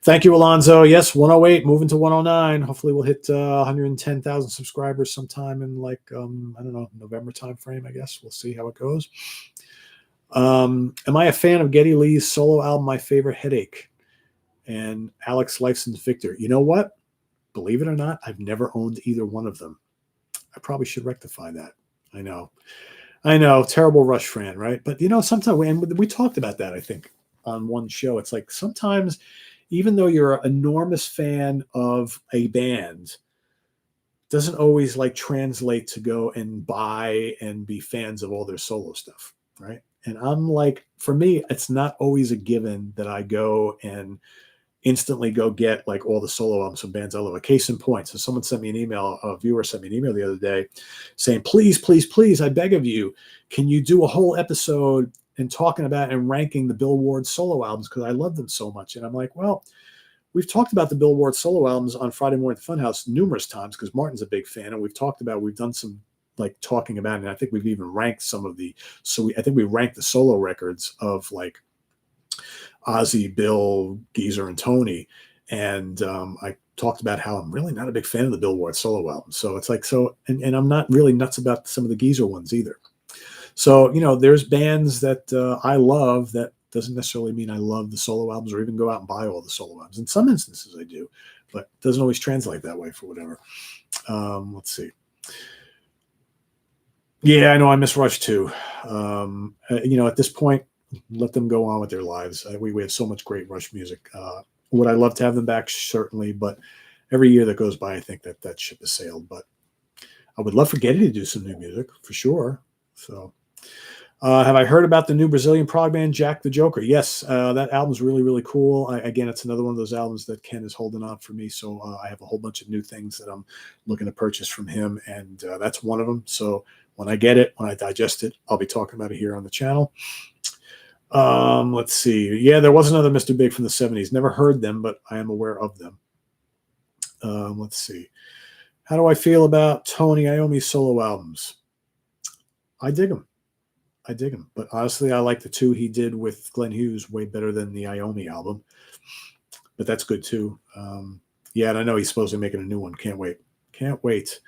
Thank you, Alonzo. Yes, 108, moving to 109. Hopefully we'll hit 110,000 subscribers sometime in like, I don't know, November timeframe, I guess. We'll see how it goes. Am I a fan of Geddy Lee's solo album, My Favorite Headache, and Alex Lifeson's Victor? You know what? Believe it or not, I've never owned either one of them. I probably should rectify that. I know. Terrible Rush fan, right? But, sometimes, and we talked about that, I think, on one show. It's like sometimes, even though you're an enormous fan of a band, doesn't always like translate to go and buy and be fans of all their solo stuff, right? And I'm like, for me, it's not always a given that I go and instantly go get like all the solo albums from bands I love. A case in point. So someone sent me an email, a viewer sent me an email the other day saying, please, please, please, I beg of you, can you do a whole episode and talking about and ranking the Bill Ward solo albums because I love them so much. And I'm like, well, we've talked about the Bill Ward solo albums on Friday Morning at the Funhouse numerous times because Martin's a big fan, and we've done some like talking about it. And I think we've even ranked some of the, I think we ranked the solo records of like Ozzy, Bill, Geezer, and Tony. And I talked about how I'm really not a big fan of the Bill Ward solo albums. So it's like, and I'm not really nuts about some of the Geezer ones either. So, there's bands that I love that doesn't necessarily mean I love the solo albums or even go out and buy all the solo albums. In some instances I do, but it doesn't always translate that way for whatever. Let's see. Yeah, I know I miss Rush too. At this point, let them go on with their lives. We have so much great Rush music. Would I love to have them back? Certainly, but every year that goes by, I think that ship has sailed. But I would love for Getty to do some new music for sure. So, have I heard about the new Brazilian prog band Jack the Joker? Yes, that album's really, really cool. Again, it's another one of those albums that Ken is holding on for me. So I have a whole bunch of new things that I'm looking to purchase from him, and that's one of them. So when I get it, when I digest it, I'll be talking about it here on the channel. Let's see. Yeah, there was another Mr. Big from the 70s. Never heard them, but I am aware of them. Let's see. How do I feel about Tony Iommi's solo albums? I dig them. But honestly, I like the two he did with Glenn Hughes way better than the Iommi album. But that's good too. Yeah, and I know he's supposed to be making a new one. Can't wait.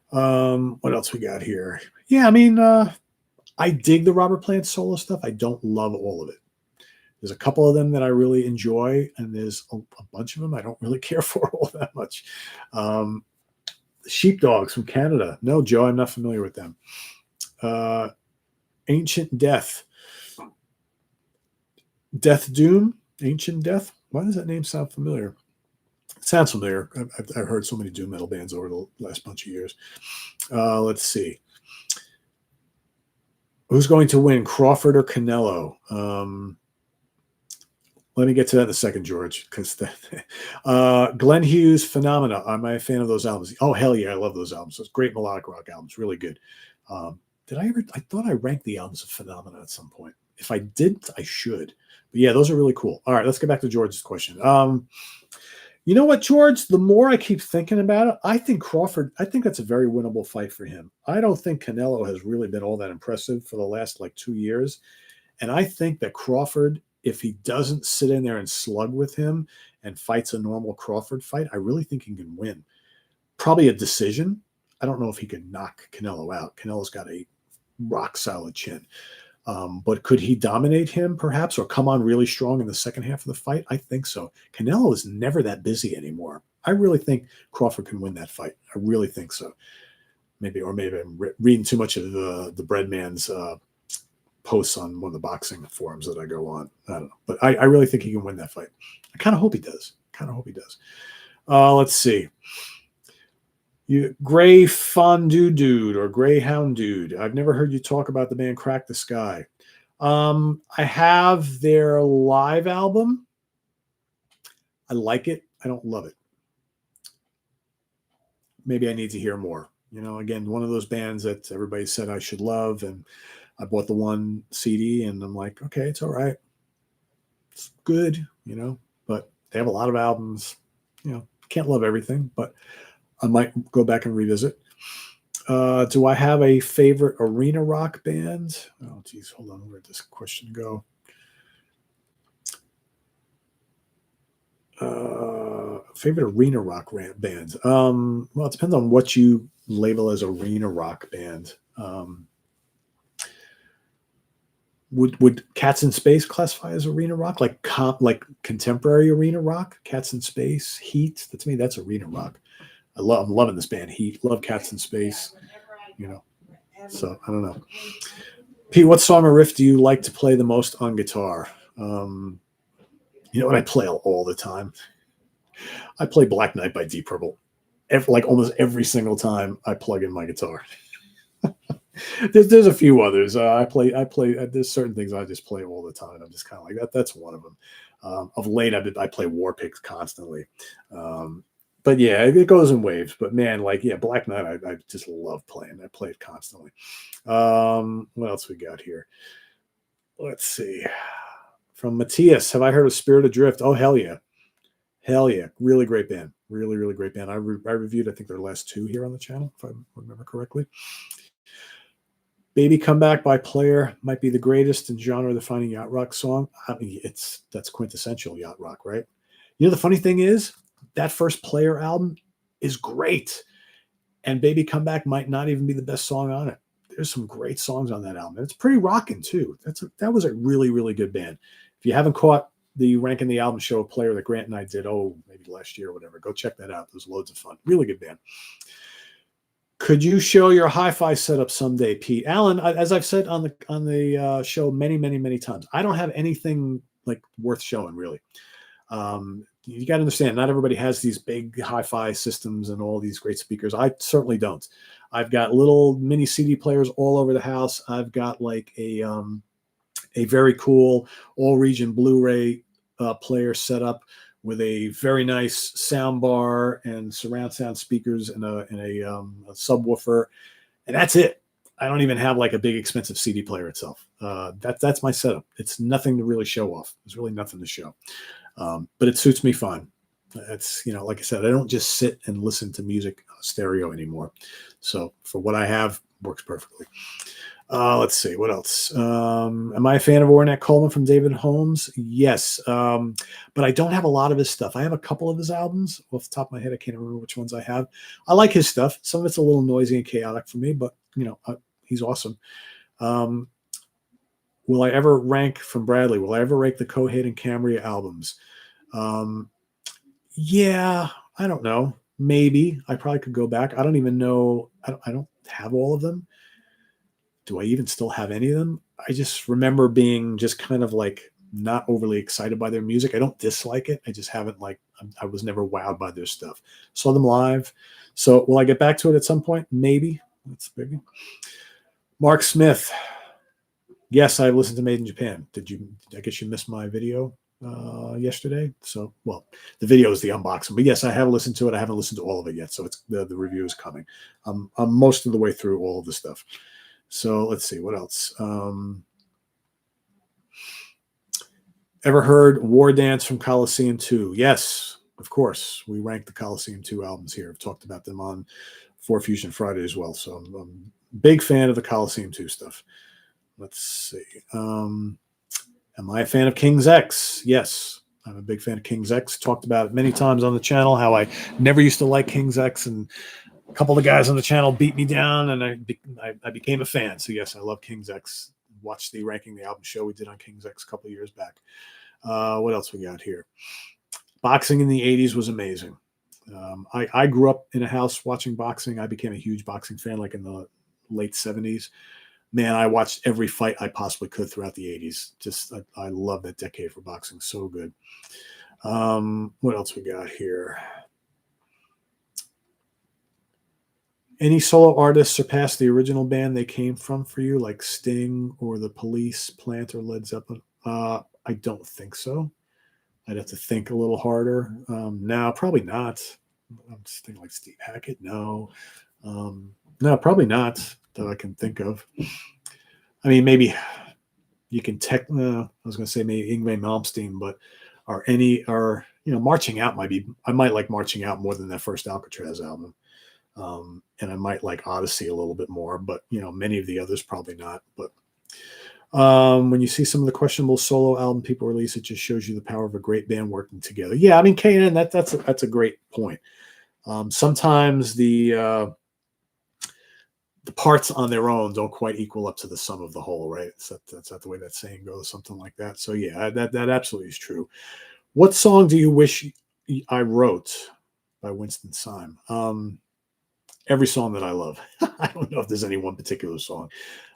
What else we got here? Yeah, I mean, I dig the Robert Plant solo stuff. I don't love all of it. There's a couple of them that I really enjoy, and there's a bunch of them I don't really care for all that much. Sheepdogs from Canada. No, Joe, I'm not familiar with them. Ancient Death. Death Doom? Ancient Death? Why does that name sound familiar? It sounds familiar. I've heard so many doom metal bands over the last bunch of years. Let's see. Who's going to win, Crawford or Canelo? Let me get to that in a second, George, because Glenn Hughes, Phenomena. I'm a fan of those albums. Oh, hell yeah, I love those albums. Those great melodic rock albums, really good. I thought I ranked the albums of Phenomena at some point. If I didn't, I should. But yeah, those are really cool. All right, let's get back to George's question. You know what, George? The more I keep thinking about it, I think that's a very winnable fight for him. I don't think Canelo has really been all that impressive for the last 2 years. And I think that Crawford, if he doesn't sit in there and slug with him and fights a normal Crawford fight, I really think he can win. Probably a decision. I don't know if he can knock Canelo out. Canelo's got a rock solid chin. But could he dominate him perhaps or come on really strong in the second half of the fight? I think so. Canelo is never that busy anymore. I really think Crawford can win that fight. I really think so. Maybe I'm reading too much of the Breadman's posts on one of the boxing forums that I go on. I don't know. But I really think he can win that fight. I kind of hope he does. Let's see. Gray Fondue Dude or Greyhound Dude. I've never heard you talk about the band Crack the Sky. I have their live album. I like it. I don't love it. Maybe I need to hear more. Again, one of those bands that everybody said I should love, and I bought the one CD, and I'm like, okay, it's all right. It's good, but they have a lot of albums. Can't love everything, but I might go back and revisit. Do I have a favorite arena rock band? Oh, geez, hold on. Where did this question go? Favorite arena rock band? Well, it depends on what you label as arena rock band. Would Cats in Space classify as arena rock? Like contemporary arena rock? Cats in Space, Heat. To me, that's arena rock. I'm loving this band, Heat. Love Cats in Space. So I don't know. Pete, what song or riff do you like to play the most on guitar? What I play all the time? I play Black Knight by Deep Purple. like almost every single time I plug in my guitar. There's a few others. There's certain things I just play all the time. I'm just kind of like that. That's one of them. Of late, I play War Pigs constantly. But yeah, it goes in waves. But man, like yeah, Black Knight, I just love playing. I play it constantly. What else we got here? Let's see. From Matthias, have I heard of Spirit Adrift? Oh hell yeah, hell yeah, really great band, really great band. I reviewed I think their last two here on the channel if I remember correctly. Baby Comeback by Player might be the greatest and genre-defining yacht rock song. I mean, that's quintessential yacht rock, right? You know, the funny thing is that first Player album is great, and Baby Comeback might not even be the best song on it. There's some great songs on that album. And it's pretty rocking too. That was a really good band. If you haven't caught the Ranking the Album show Player that Grant and I did, maybe last year or whatever, go check that out. There's loads of fun. Really good band. Could you show your hi-fi setup someday, Pete? Alan, as I've said on the show many times, I don't have anything like worth showing really. You got to understand, not everybody has these big hi-fi systems and all these great speakers. I certainly don't. I've got little mini CD players all over the house. I've got like a very cool all-region Blu-ray player set up with a very nice sound bar and surround sound speakers and a subwoofer, and that's it. I don't even have like a big expensive CD player itself. That's my setup. It's nothing to really show off. There's really nothing to show, but it suits me fine. It's, you know, like I said, I don't just sit and listen to music stereo anymore. So for what I have, works perfectly. Let's see what else. Am I a fan of Ornette Coleman from David Holmes? Yes, but I don't have a lot of his stuff. I have a couple of his albums off the top of my head. I can't remember which ones I have. I like his stuff. Some of it's a little noisy and chaotic for me, but you know, he's awesome. Will I ever rank from Bradley? Will I ever rank the Coheed and Cambria albums? Yeah, I don't know. Maybe I probably could go back. I don't even know. I don't have all of them. Do I even still have any of them? I just remember being just kind of like not overly excited by their music. I don't dislike it. I just haven't I was never wowed by their stuff. Saw them live. So will I get back to it at some point? Maybe. That's big. Mark Smith. Yes, I listened to Made in Japan. I guess you missed my video yesterday. So, well, the video is the unboxing, but yes, I have listened to it. I haven't listened to all of it yet. So it's the review is coming. I'm most of the way through all of the stuff. So let's see what else. Ever heard War Dance from Coliseum 2? Yes, of course. We ranked the Coliseum 2 albums here. I've talked about them on 4 Fusion Friday as well. So I'm a big fan of the Coliseum 2 stuff. Let's see. Am I a fan of King's X? Yes, I'm a big fan of King's X. Talked about it many times on the channel, how I never used to like King's X, and a couple of the guys on the channel beat me down, and I became a fan. So yes, I love King's X. Watched the Ranking the Album show we did on King's X a couple of years back. What else we got here? Boxing in the 80s was amazing. I grew up in a house watching boxing. I became a huge boxing fan like in the late 70s. Man, I watched every fight I possibly could throughout the 80s. Just I love that decade for boxing. So good. What else we got here? Any solo artists surpass the original band they came from for you, like Sting or The Police, Plant, or Led Zeppelin? I don't think so. I'd have to think a little harder. No, probably not. I'm just thinking like Steve Hackett. No. No, probably not that I can think of. I mean, maybe you can I was going to say maybe Yngwie Malmsteen, but Marching Out I might like Marching Out more than that first Alcatraz album. And I might like Odyssey a little bit more, but many of the others probably not. But when you see some of the questionable solo album people release, it just shows you the power of a great band working together. Yeah, I mean, K&N, that's a great point. Sometimes the parts on their own don't quite equal up to the sum of the whole, right? That's not the way that saying goes, something like that. So yeah, that absolutely is true. What song do you wish I wrote by Winston Syme? Every song that I love. I don't know if there's any one particular song.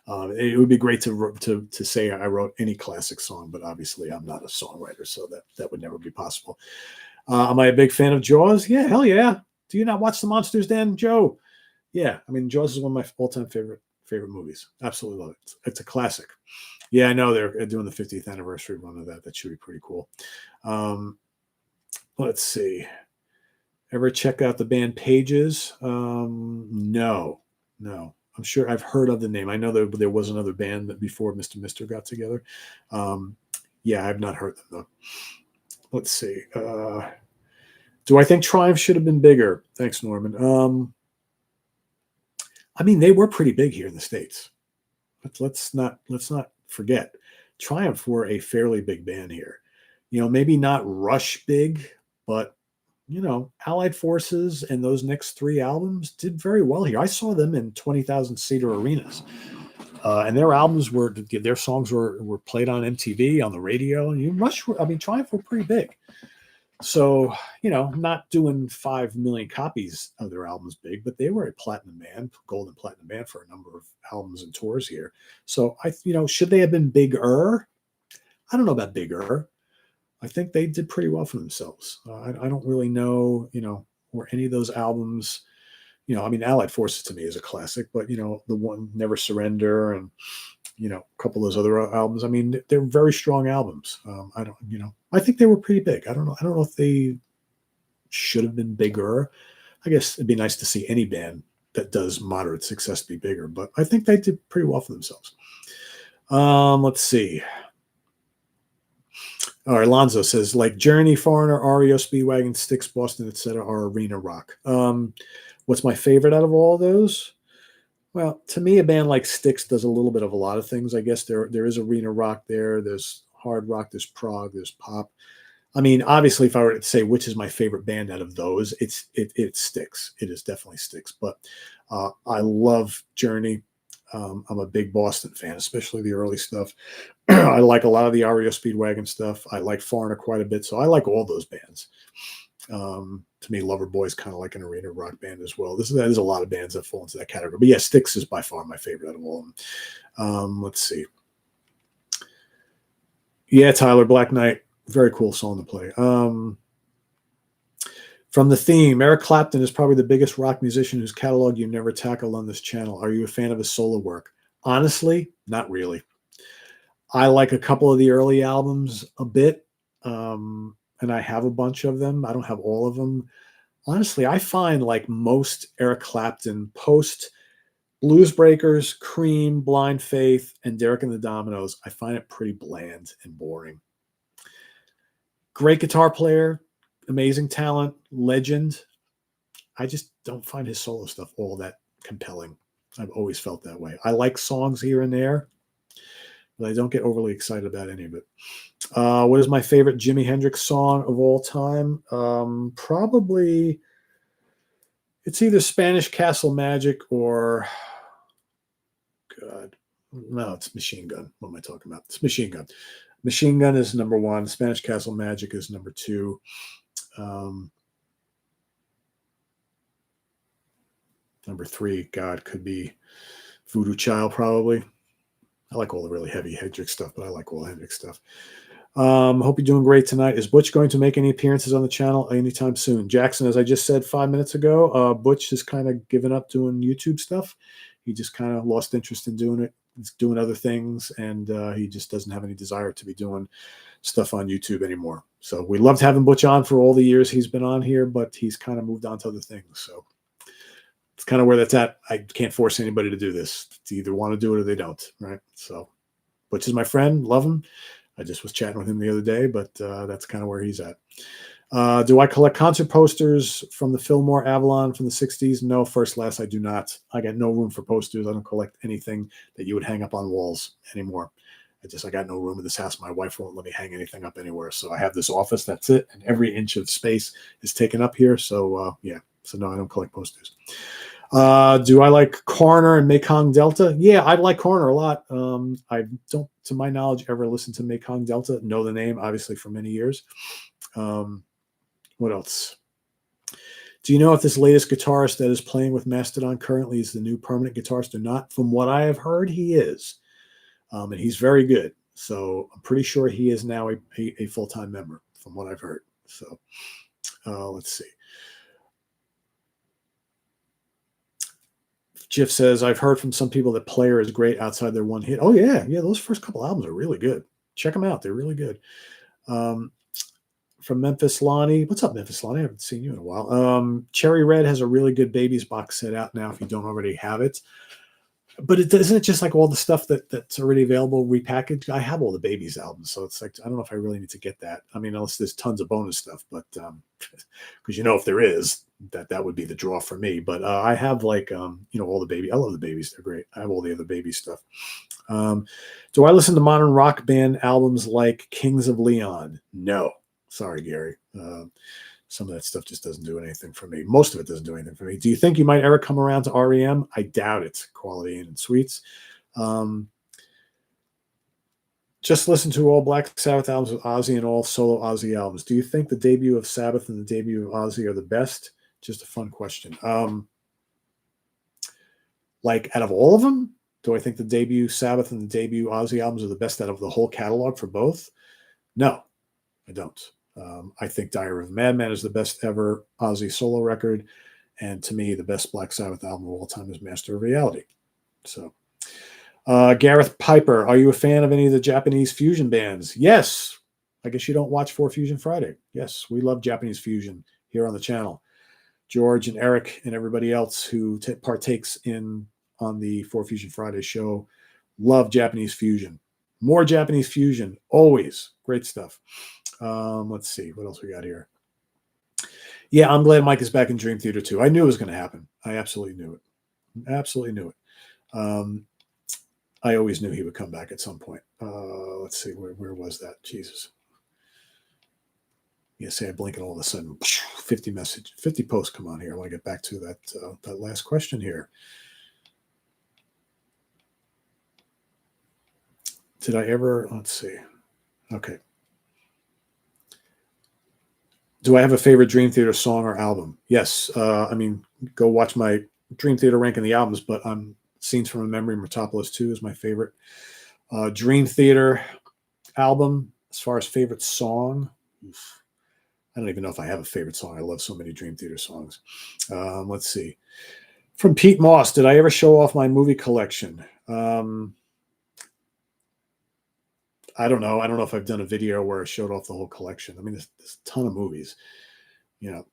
It would be great to say I wrote any classic song, but obviously I'm not a songwriter, so that would never be possible. Am I a big fan of Jaws? Yeah, hell yeah. Do you not watch The Monsters, Dan? Joe? Yeah, I mean, Jaws is one of my all-time favorite movies. Absolutely love it. It's a classic. Yeah, I know they're doing the 50th anniversary run of that. That should be pretty cool. Let's see. Ever check out the band Pages? No. I'm sure I've heard of the name. I know there was another band that before Mr. Mister got together. Yeah, I've not heard them though. Let's see. Do I think Triumph should have been bigger? Thanks, Norman. I mean, they were pretty big here in the States. Let's not forget. Triumph were a fairly big band here. Maybe not Rush big, but Allied Forces and those next 3 albums did very well here. I saw them in 20,000 seater arenas, and their songs were played on MTV, on the radio. Triumph were pretty big. So, not doing 5 million copies of their albums big, but they were a platinum band, gold and platinum band for a number of albums and tours here. So should they have been bigger? I don't know about bigger. I think they did pretty well for themselves. I don't really know, were any of those albums, Allied Forces to me is a classic, but, the one Never Surrender and, a couple of those other albums. I mean, they're very strong albums. I think they were pretty big. I don't know if they should have been bigger. I guess it'd be nice to see any band that does moderate success be bigger, but I think they did pretty well for themselves. Let's see. All right, Lonzo says, like Journey, Foreigner, REO, Speedwagon, Styx, Boston, etc. are arena rock. What's my favorite out of all those? Well, to me, a band like Styx does a little bit of a lot of things. I guess there is arena rock there. There's hard rock, there's prog, there's pop. I mean, obviously, if I were to say which is my favorite band out of those, it's Styx. It is definitely Styx. But I love Journey. I'm a big Boston fan, especially the early stuff. I like a lot of the REO Speedwagon stuff. I like Foreigner quite a bit, so I like all those bands. To me, Loverboy is kind of like an arena rock band as well. There's a lot of bands that fall into that category. But yeah, Styx is by far my favorite out of all of them. Let's see. Yeah, Tyler, Black Knight, very cool song to play. From the theme, Eric Clapton is probably the biggest rock musician whose catalog you never tackle on this channel. Are you a fan of his solo work? Honestly, not really. I like a couple of the early albums a bit, and I have a bunch of them. I don't have all of them. Honestly, I find like most Eric Clapton post Blues Breakers, Cream, Blind Faith, and Derek and the Dominoes, I find it pretty bland and boring. Great guitar player, amazing talent, legend. I just don't find his solo stuff all that compelling. I've always felt that way. I like songs here and there, but I don't get overly excited about any of it. What is my favorite Jimi Hendrix song of all time? Probably it's either Spanish Castle Magic or God. No, it's Machine Gun. What am I talking about? It's Machine Gun. Machine Gun is number 1. Spanish Castle Magic is number 2. Number 3, God, could be Voodoo Child, probably. I like all the really heavy Hendrix stuff, but I like all Hendrix stuff. Hope you're doing great tonight. Is Butch going to make any appearances on the channel anytime soon? Jackson, as I just said 5 minutes ago, Butch has kind of given up doing YouTube stuff. He just kind of lost interest in doing it. He's doing other things, and he just doesn't have any desire to be doing stuff on YouTube anymore. So we loved having Butch on for all the years he's been on here, but he's kind of moved on to other things. So it's kind of where that's at. I can't force anybody to do this. They either want to do it or they don't, right? So Butch is my friend. Love him. I just was chatting with him the other day, but that's kind of where he's at. Do I collect concert posters from the Fillmore Avalon from the 60s? No, first, last, I do not. I got no room for posters. I don't collect anything that you would hang up on walls anymore. I got no room in this house. My wife won't let me hang anything up anywhere. So I have this office. That's it. And every inch of space is taken up here. So, yeah. So, no, I don't collect posters. Do I like Coroner and Mekong Delta? Yeah, I like Coroner a lot. I don't, to my knowledge, ever listen to Mekong Delta. Know the name, obviously, for many years. What else? Do you know if this latest guitarist that is playing with Mastodon currently is the new permanent guitarist or not? From what I have heard, he is. And he's very good. So I'm pretty sure he is now a full-time member from what I've heard. So let's see. Jiff says, I've heard from some people that Player is great outside their one hit. Oh, yeah. Yeah, those first couple albums are really good. Check them out. They're really good. From Memphis Lonnie. What's up, Memphis Lonnie? I haven't seen you in a while. Cherry Red has a really good Babies box set out now if you don't already have it. But isn't it just like all the stuff that's already available repackaged? I have all the Babies albums, so it's like I don't know if I really need to get that. I mean, unless there's tons of bonus stuff, but because if there is, that would be the draw for me. But I have like all the Baby. I love the Babies; they're great. I have all the other Baby stuff. Do I listen to modern rock band albums like Kings of Leon? No, sorry, Gary. Some of that stuff just doesn't do anything for me. Most of it doesn't do anything for me. Do you think you might ever come around to REM? I doubt it. Quality Inn and Suites. Just listen to all Black Sabbath albums with Ozzy and all solo Ozzy albums. Do you think the debut of Sabbath and the debut of Ozzy are the best? Just a fun question. Like out of all of them, do I think the debut Sabbath and the debut Ozzy albums are the best out of the whole catalog for both? No, I don't. I think Diary of a Madman is the best ever Ozzy solo record. And to me, the best Black Sabbath album of all time is Master of Reality. So, Gareth Piper, are you a fan of any of the Japanese fusion bands? Yes. I guess you don't watch 4 Fusion Friday. Yes, we love Japanese fusion here on the channel. George and Eric and everybody else who partakes on the 4 Fusion Friday show love Japanese fusion. More Japanese fusion, always. Great stuff. Let's see what else we got here. Yeah, I'm glad Mike is back in Dream Theater too. I knew it was going to happen. I absolutely knew it. Absolutely knew it. I always knew he would come back at some point. Let's see, where was that? Jesus. Yeah, say I blink and all of a sudden 50 posts come on here. I want to get back to that last question here. Did I ever? Let's see. Okay. Do I have a favorite Dream Theater song or album? Yes. I mean, go watch my Dream Theater ranking the albums, but Scenes from a Memory, Metropolis 2 is my favorite. Dream Theater album, as far as favorite song, I don't even know if I have a favorite song. I love so many Dream Theater songs. Let's see. From Pete Moss, did I ever show off my movie collection? I don't know. I don't know if I've done a video where I showed off the whole collection. I mean, there's a ton of movies.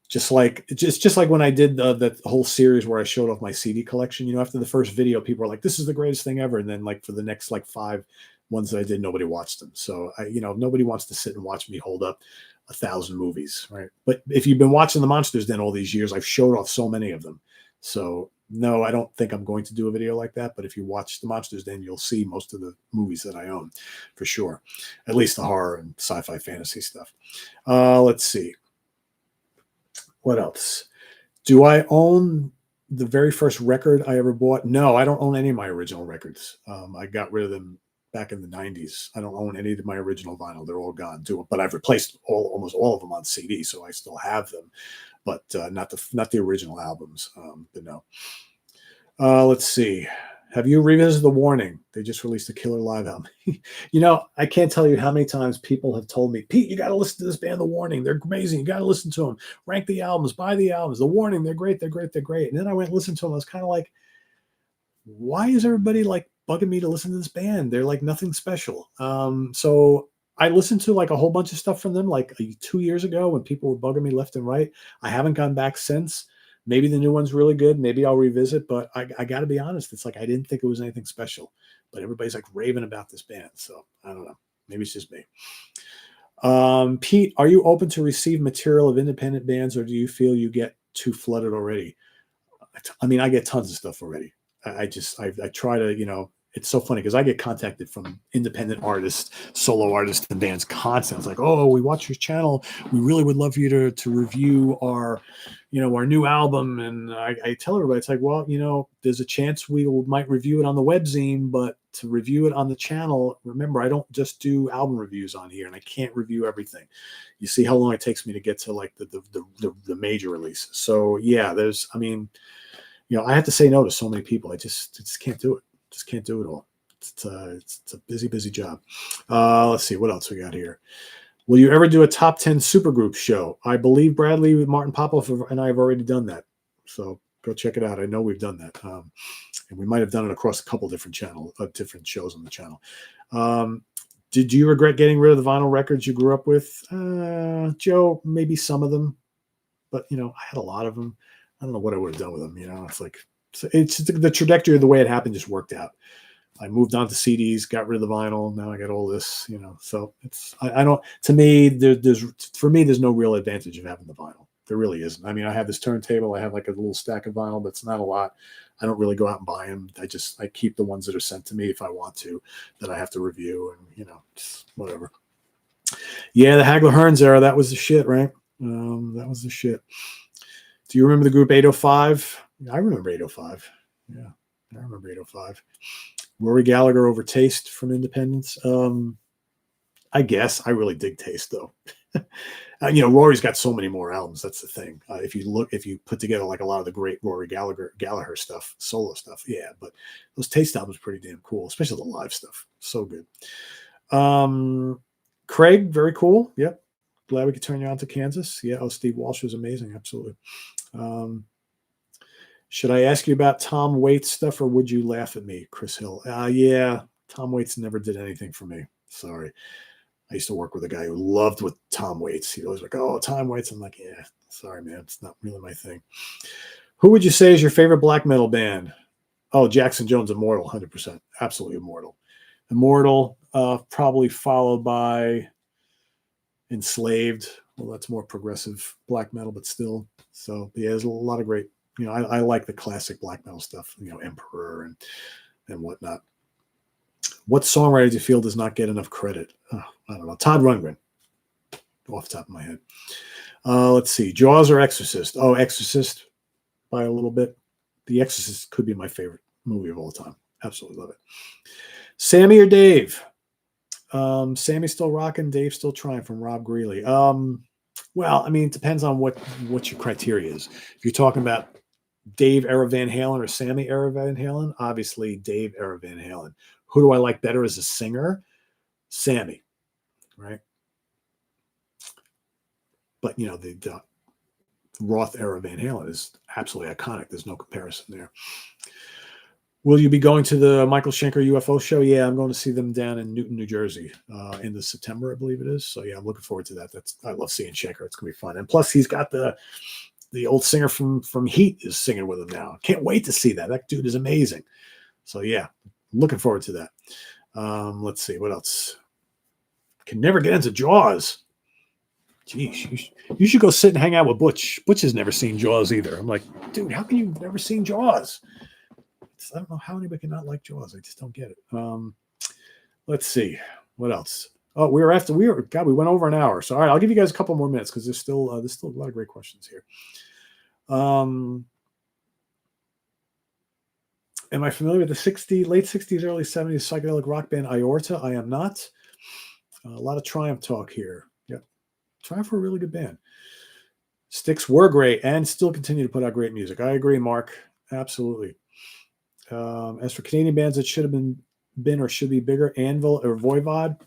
Just like when I did the whole series where I showed off my CD collection. After the first video, people were like, "This is the greatest thing ever," and then like for the next 5 ones that I did, nobody watched them. So nobody wants to sit and watch me hold up 1,000 movies, right? But if you've been watching the Monsters Den all these years, I've showed off so many of them. So no, I don't think I'm going to do a video like that. But if you watch the Monsters Den, you'll see most of the movies that I own for sure, at least the horror and sci-fi fantasy stuff. Let's see. What else? Do I own the very first record I ever bought? No, I don't own any of my original records. I got rid of them back in the 90s. I don't own any of my original vinyl. They're all gone. But I've replaced almost all of them on CD, so I still have them. But not the original albums. But no. Let's see. Have you revisited The Warning? They just released a killer live album. I can't tell you how many times people have told me, Pete, you got to listen to this band, The Warning. They're amazing. You got to listen to them. Rank the albums, buy the albums. The Warning, they're great, they're great, they're great. And then I went and listened to them. I was kind of like, why is everybody like bugging me to listen to this band? They're like nothing special. So I listened to like a whole bunch of stuff from them like 2 years ago when people were bugging me left and right. I haven't gone back since. Maybe the new one's really good. Maybe I'll revisit, but I got to be honest. It's like I didn't think it was anything special, but everybody's like raving about this band. So I don't know. Maybe it's just me. Pete, are you open to receive material of independent bands, or do you feel you get too flooded already? I mean, I get tons of stuff already. I try to, it's so funny because I get contacted from independent artists, solo artists, and bands constantly. It's like, oh, we watch your channel. We really would love you to review our new album. And I tell everybody, it's like, well, there's a chance we might review it on the webzine, but to review it on the channel, remember, I don't just do album reviews on here, and I can't review everything. You see how long it takes me to get to like the major releases. So yeah, I have to say no to so many people. I just can't do it. Just can't do it all. It's a busy job. Let's see what else we got here. Will you ever do a top 10 supergroup show? I believe Bradley with Martin Popoff and I have already done that. So Go check it out. I know we've done that, and we might have done it across a couple different different shows on the channel. Did you regret getting rid of the vinyl records you grew up with, Joe? Maybe some of them, but I had a lot of them. I don't know what I would have done with them. It's like it's the trajectory of the way it happened just worked out. I moved on to CDs, got rid of the vinyl. Now I got all this, So it's I don't. To me, there's no real advantage of having the vinyl. There really isn't. I mean, I have this turntable. I have like a little stack of vinyl, but it's not a lot. I don't really go out and buy them. I keep the ones that are sent to me if I want to, that I have to review, and just whatever. Yeah, the Hagler Hearns era, that was the shit, right? That was the shit. Do you remember the group 805? I remember 805. Yeah, I remember 805. Rory Gallagher over Taste from Independence. I guess I really dig Taste though. Rory's got so many more albums. That's the thing. If you put together like a lot of the great Rory Gallagher stuff, solo stuff, yeah. But those Taste albums are pretty damn cool, especially the live stuff. So good. Craig, very cool. Yep. Glad we could turn you on to Kansas. Yeah. Oh, Steve Walsh was amazing. Absolutely. Should I ask you about Tom Waits stuff, or would you laugh at me, Chris Hill? Yeah. Tom Waits never did anything for me. Sorry. I used to work with a guy who loved with Tom Waits. He was like, "Oh, Tom Waits." I'm like, "Yeah, sorry, man. It's not really my thing." Who would you say is your favorite black metal band? Oh, Jackson Jones, Immortal, 100%. Absolutely Immortal. Immortal, probably followed by Enslaved. Well, that's more progressive black metal, but still. So, yeah, there's a lot of great, I like the classic black metal stuff, Emperor and whatnot. What songwriter do you feel does not get enough credit? Oh, I don't know. Todd Rundgren, off the top of my head. Let's see. Jaws or Exorcist? Oh, Exorcist by a little bit. The Exorcist could be my favorite movie of all time. Absolutely love it. Sammy or Dave? Sammy's still rocking. Dave's still trying, from Rob Greeley. Well, I mean, it depends on what your criteria is. If you're talking about Dave era Van Halen or Sammy era Van Halen, obviously Dave era Van Halen. Who do I like better as a singer? Sammy, right? But the Roth era Van Halen is absolutely iconic. There's no comparison there. Will you be going to the Michael Schenker UFO show? Yeah, I'm going to see them down in Newton, New Jersey, in the September, I believe it is. So yeah, I'm looking forward to that. I love seeing Schenker. It's gonna be fun. And plus, he's got the old singer from Heat is singing with him now. Can't wait to see that. That dude is amazing. So yeah, looking forward to that. Let's see what else. Can never get into Jaws. Geez, you should go sit and hang out with Butch. Butch has never seen Jaws either. I'm like, dude, how can you never seen Jaws? I don't know how anybody can not like Jaws. I just don't get it. Let's see what else. Oh, we went over an hour. So all right, I'll give you guys a couple more minutes because there's still a lot of great questions here. Am I familiar with the late 60s, early 70s psychedelic rock band Aorta? I am not. A lot of Triumph talk here. Yep. Triumph were a really good band. Styx were great and still continue to put out great music. I agree, Mark. Absolutely. As for Canadian bands that should have been or should be bigger, Anvil or Voivod,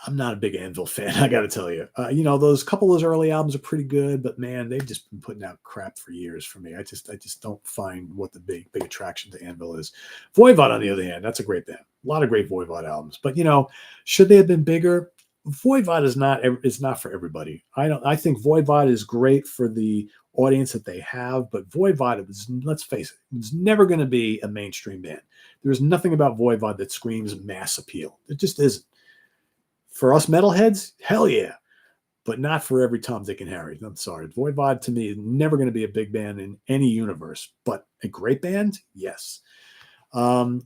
I'm not a big Anvil fan, I got to tell you. Those couple of those early albums are pretty good, but man, they've just been putting out crap for years for me. I just don't find what the big attraction to Anvil is. Voivod, on the other hand, that's a great band. A lot of great Voivod albums, but should they have been bigger? Voivod is not for everybody. I think Voivod is great for the audience that they have, but Voivod let's face it, it's never going to be a mainstream band. There's nothing about Voivod that screams mass appeal. It just isn't. For us metalheads, hell yeah, but not for every Tom, Dick, and Harry. I'm sorry. Voivod to me is never going to be a big band in any universe, but a great band, yes.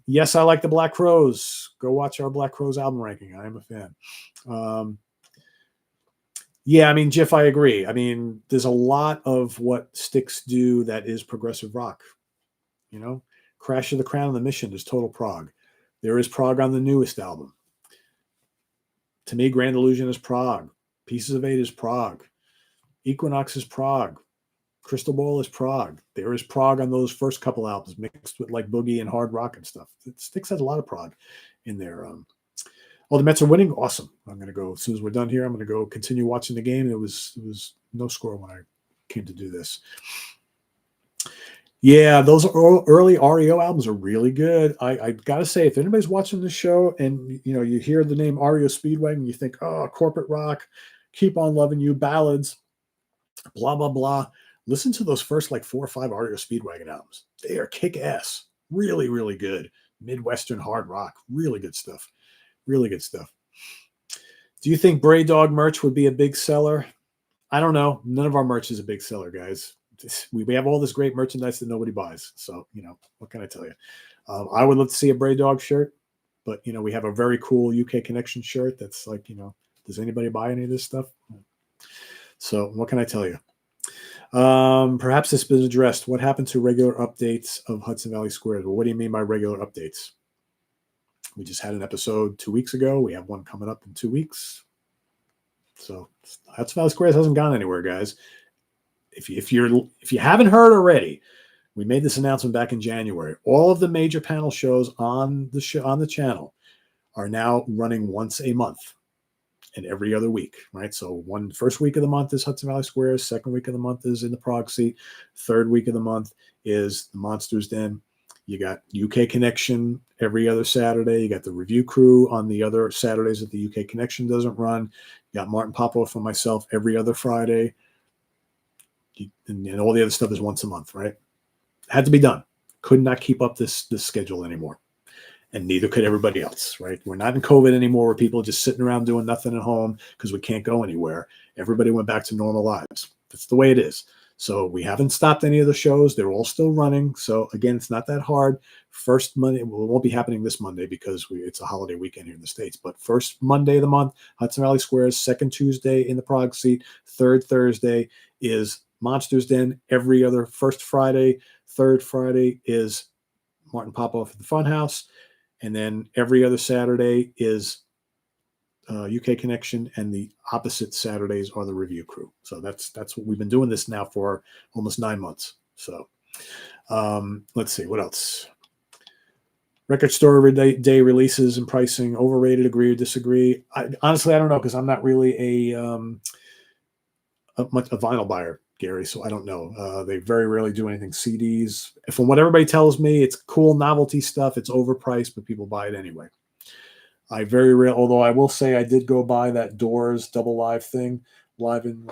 Yes, I like the Black Crowes. Go watch our Black Crowes album ranking. I am a fan. Yeah, I mean, Jeff, I agree. I mean, there's a lot of what Styx do that is progressive rock. Crash of the Crown and the Mission is total prog. There is prog on the newest album. To me, Grand Illusion is prog. Pieces of Eight is prog. Equinox is prog. Crystal Ball is prog. There is prog on those first couple albums mixed with like boogie and hard rock and stuff. Styx has a lot of prog in there. The Mets are winning. Awesome. I'm going to go, as soon as we're done here, I'm going to go continue watching the game. It was no score when I came to do this. Yeah, those early REO albums are really good. I gotta say, if anybody's watching the show and you hear the name REO Speedwagon, you think, oh, corporate rock, keep on loving you, ballads, blah blah blah. Listen to those first like 4 or 5 REO Speedwagon albums. They are kick ass, really really good. Midwestern hard rock, really good stuff. Really good stuff. Do you think Bray Dog merch would be a big seller? I don't know. None of our merch is a big seller, guys. We have all this great merchandise that nobody buys. So, what can I tell you? I would love to see a Bray Dog shirt, but, we have a very cool UK Connection shirt that's like, does anybody buy any of this stuff? So, what can I tell you? Perhaps this has been addressed. What happened to regular updates of Hudson Valley Squares? Well, what do you mean by regular updates? We just had an episode 2 weeks ago. We have one coming up in 2 weeks. So Hudson Valley Squares hasn't gone anywhere, guys. If you haven't heard already, we made this announcement back in January. All of the major panel shows on the channel are now running once a month and every other week, right? So first week of the month is Hudson Valley Squares. Second week of the month is in the Prague seat. Third week of the month is the Monsters Den. You got UK Connection every other Saturday. You got the Review Crew on the other Saturdays that the UK Connection doesn't run. You got Martin Popoff and myself every other Friday. And all the other stuff is once a month, right? Had to be done. Could not keep up this schedule anymore. And neither could everybody else, right? We're not in COVID anymore where people are just sitting around doing nothing at home because we can't go anywhere. Everybody went back to normal lives. That's the way it is. So we haven't stopped any of the shows. They're all still running. So again, it's not that hard. First Monday, well, it won't be happening this Monday because it's a holiday weekend here in the States. But first Monday of the month, Hudson Valley Squares. Second Tuesday in the Prague seat. Third Thursday is Monsters Den. Every other first Friday, third Friday is Martin Popoff at the Funhouse. And then every other Saturday is UK Connection, and the opposite Saturdays are the Review Crew. So that's what we've been doing this now for almost 9 months. So let's see what else. Record store day releases and pricing, overrated, agree or disagree? Honestly, I don't know because I'm not really a vinyl buyer, Gary. So I don't know. They very rarely do anything CDs. From what everybody tells me, it's cool novelty stuff. It's overpriced, but people buy it anyway. Although I will say I did go buy that Doors double live thing, live in